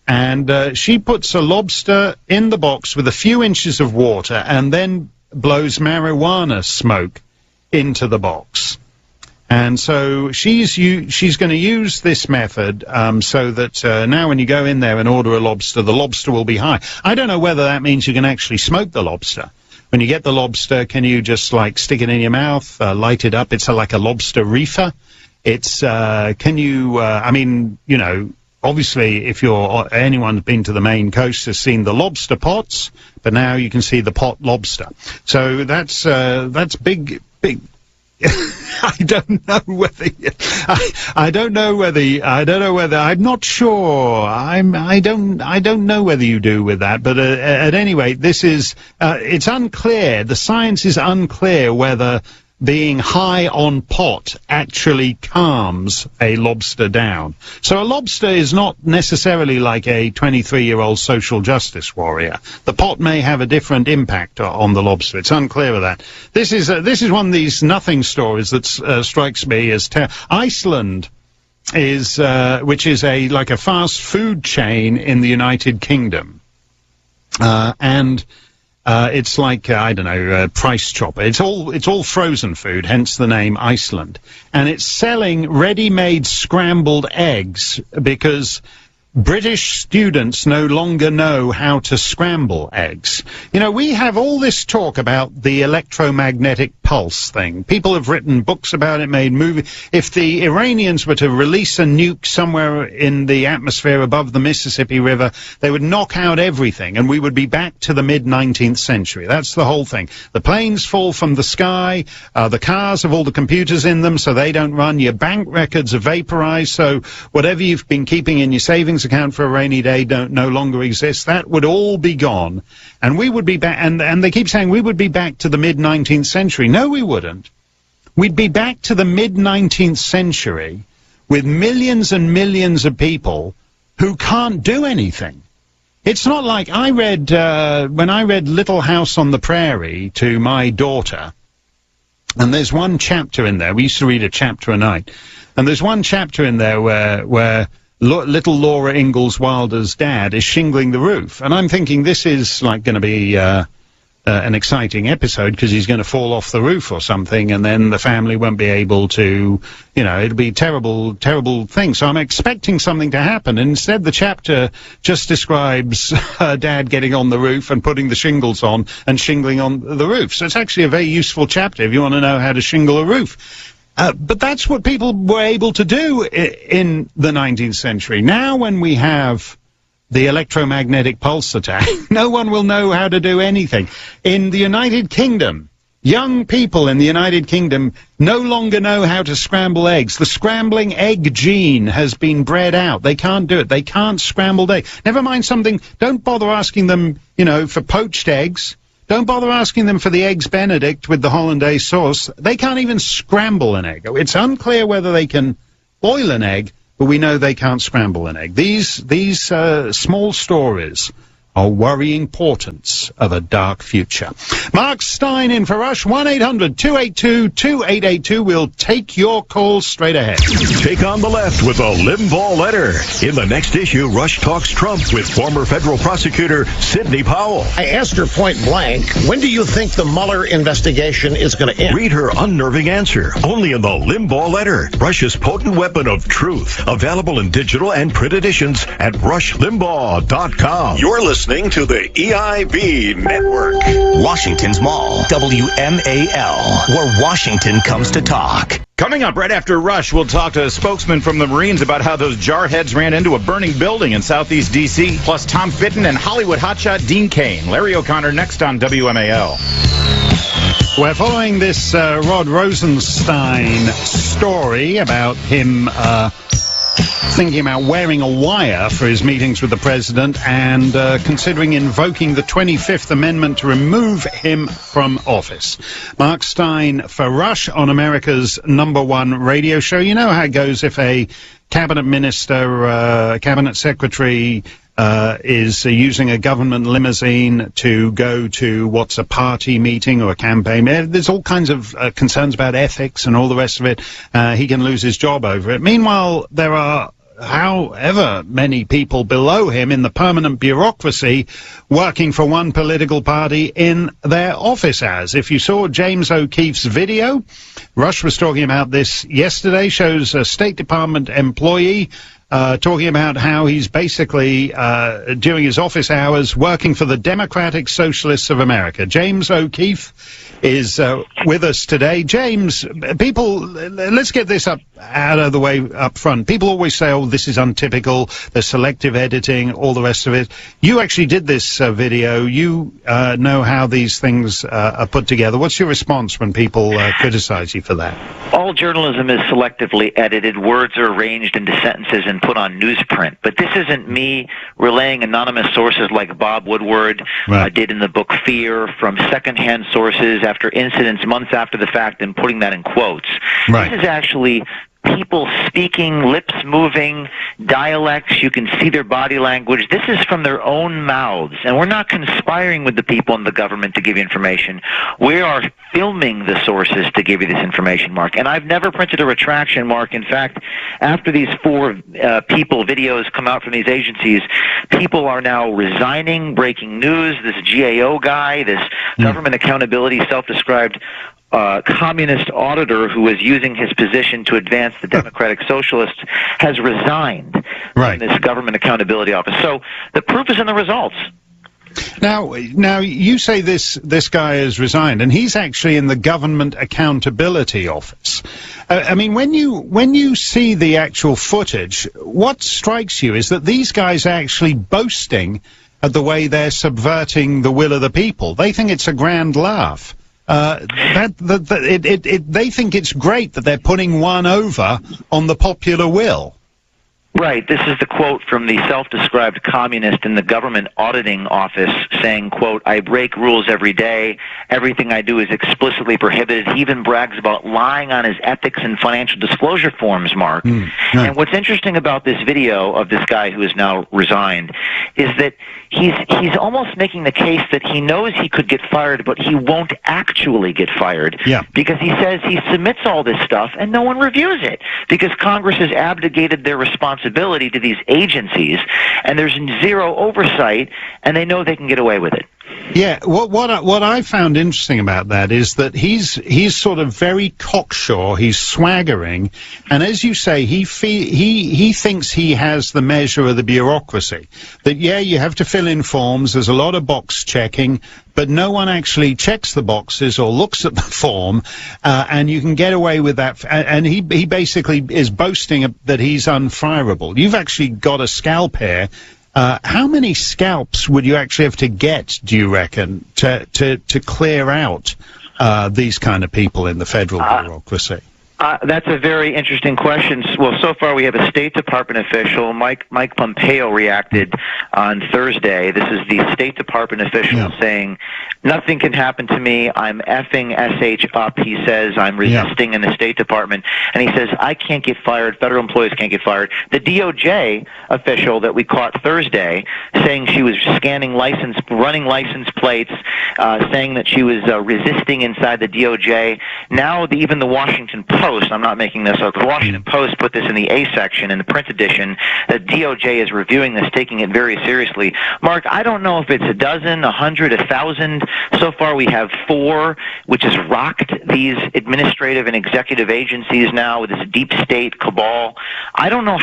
And she puts a lobster in the box with a few inches of water and then blows marijuana smoke into the box. And so she's going to use this method so that now when you go in there and order a lobster, the lobster will be high. I don't know whether that means you can actually smoke the lobster. When you get the lobster, can you just stick it in your mouth, light it up? It's like a lobster reefer. It's obviously if anyone's been to the Maine coast has seen the lobster pots, but now you can see the pot lobster. So that's big I don't know whether I'm not sure. I don't know whether you do with that, but at any rate, this is it's unclear. The science is unclear whether being high on pot actually calms a lobster down. So a lobster is not necessarily like a 23-year-old social justice warrior. The pot may have a different impact on the lobster. It's unclear of that. This is one of these nothing stories that strikes me as Iceland is which is like a fast food chain in the United Kingdom, and it's like I don't know, Price Chopper. It's all frozen food, hence the name Iceland, and it's selling ready-made scrambled eggs because British students no longer know how to scramble eggs. You know, we have all this talk about the electromagnetic pulse thing. People have written books about it, made movies. If the Iranians were to release a nuke somewhere in the atmosphere above the Mississippi River, they would knock out everything, and we would be back to the mid-19th century. That's the whole thing. The planes fall from the sky, the cars have all the computers in them, so they don't run. Your bank records are vaporized, so whatever you've been keeping in your savings account for a rainy day no longer exists. That would all be gone, and we would be back. And they keep saying we would be back to the mid-19th century. No, we wouldn't. We'd be back to the mid-19th century with millions and millions of people who can't do anything. It's not like I read when I read Little House on the Prairie to my daughter, and there's one chapter in there. We used to read a chapter a night, and there's one chapter in there where little Laura Ingalls Wilder's dad is shingling the roof, and I'm thinking this is like going to be an exciting episode because he's going to fall off the roof or something, and then the family won't be able to, you know, it'll be a terrible, terrible thing. So I'm expecting something to happen, and instead the chapter just describes her dad getting on the roof and putting the shingles on and shingling on the roof. So it's actually a very useful chapter if you want to know how to shingle a roof. But that's what people were able to do in the 19th century. Now when we have the electromagnetic pulse attack, no one will know how to do anything. In the United Kingdom, young people in the United Kingdom no longer know how to scramble eggs. The scrambling egg gene has been bred out. They can't do it. They can't scramble eggs. Never mind something. Don't bother asking them, you know, for poached eggs. Don't bother asking them for the Eggs Benedict with the hollandaise sauce. They can't even scramble an egg. It's unclear whether they can boil an egg, but we know they can't scramble an egg. These small stories are worrying portents of a dark future. Mark Stein in for Rush, 1-800-282-2882. We'll take your calls straight ahead. Take on the left with a Limbaugh letter. In the next issue, Rush talks Trump with former federal prosecutor Sidney Powell. I asked her point blank, when do you think the Mueller investigation is going to end? Read her unnerving answer, only in the Limbaugh letter. Rush's potent weapon of truth. Available in digital and print editions at rushlimbaugh.com. You're listening to the EIB Network. Washington's Mall, WMAL, where Washington comes to talk. Coming up right after Rush, we'll talk to a spokesman from the Marines about how those jarheads ran into a burning building in southeast D.C., plus Tom Fitton and Hollywood hotshot Dean Cain. Larry O'Connor next on WMAL. We're following this Rod Rosenstein story about him thinking about wearing a wire for his meetings with the president and considering invoking the 25th Amendment to remove him from office. Mark Stein for Rush on America's #1 radio show. You know how it goes if a cabinet minister, cabinet secretary is using a government limousine to go to what's a party meeting or a campaign. There's all kinds of concerns about ethics and all the rest of it. He can lose his job over it. Meanwhile, there are however many people below him in the permanent bureaucracy working for one political party in their office hours. If you saw James O'Keefe's video, Rush was talking about this yesterday, shows a State Department employee talking about how he's basically, during his office hours, working for the Democratic Socialists of America. James O'Keefe is with us today. James, let's get this out of the way up front. People always say, oh, this is untypical, the selective editing, all the rest of it. You actually did this video. You know how these things are put together. What's your response when people criticize you for that? All journalism is selectively edited. Words are arranged into sentences and put on newsprint. But this isn't me relaying anonymous sources like Bob Woodward did in the book Fear from secondhand sources after incidents months after the fact and putting that in quotes. Right. This is actually people speaking, lips moving, dialects. You can see their body language. This is from their own mouths. And we're not conspiring with the people in the government to give you information. We are filming the sources to give you this information, Mark. And I've never printed a retraction, Mark. In fact, after these 4 people videos come out from these agencies, people are now resigning, breaking news. This GAO guy, this government accountability self-described communist auditor who is using his position to advance the Democratic Socialists has resigned from this government accountability office. So the proof is in the results. Now you say this guy has resigned, and he's actually in the Government Accountability Office. I mean, when you see the actual footage, what strikes you is that these guys are actually boasting at the way they're subverting the will of the people. They think it's a grand laugh. They think it's great that they're putting one over on the popular will. Right. This is the quote from the self-described communist in the government auditing office saying, quote, "I break rules every day. Everything I do is explicitly prohibited." He even brags about lying on his ethics and financial disclosure forms, Mark. And what's interesting about this video of this guy who has now resigned is that he's almost making the case that he knows he could get fired, but he won't actually get fired. Because he says he submits all this stuff and no one reviews it because Congress has abdicated their responsibility to these agencies, and there's zero oversight, and they know they can get away with it. Yeah, what I found interesting about that is that he's sort of very cocksure, he's swaggering, and as you say, he thinks he has the measure of the bureaucracy. That you have to fill in forms, there's a lot of box checking, but no one actually checks the boxes or looks at the form, and you can get away with that. And he basically is boasting that he's unfireable. You've actually got a scalp here. How many scalps would you actually have to get, do you reckon, to clear out these kind of people in the federal bureaucracy? That's a very interesting question. Well, so far we have a State Department official. Mike Pompeo reacted on Thursday. This is the State Department official saying, "Nothing can happen to me. I'm effing SH up." He says, "I'm resisting in the State Department." And he says, "I can't get fired. Federal employees can't get fired." The DOJ official that we caught Thursday saying she was running license plates, saying that she was resisting inside the DOJ. Now even the Washington Post, I'm not making this up, the Washington Post put this in the A section in the print edition, that DOJ is reviewing this, taking it very seriously. Mark, I don't know if it's a dozen, 100, 1,000. So far we have 4, which has rocked these administrative and executive agencies now with this deep state cabal. I don't know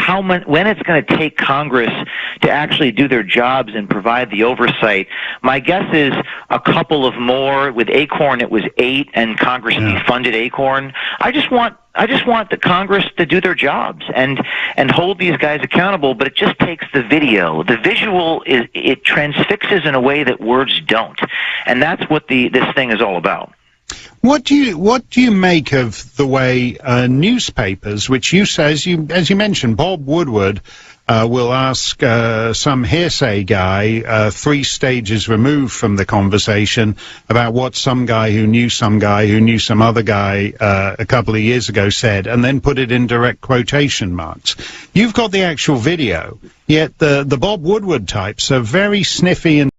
when it's going to take Congress to actually do their jobs and provide the oversight. My guess is a couple of more. With Acorn it was 8, and Congress defunded Acorn. I just want the Congress to do their jobs and hold these guys accountable, but it just takes the video. The visual it transfixes in a way that words don't, and that's what this thing is all about. What do you make of the way newspapers, which you say, as you mentioned, Bob Woodward will ask some hearsay guy 3 stages removed from the conversation about what some guy who knew some other guy a couple of years ago said, and then put it in direct quotation marks. You've got the actual video, yet the Bob Woodward types are very sniffy and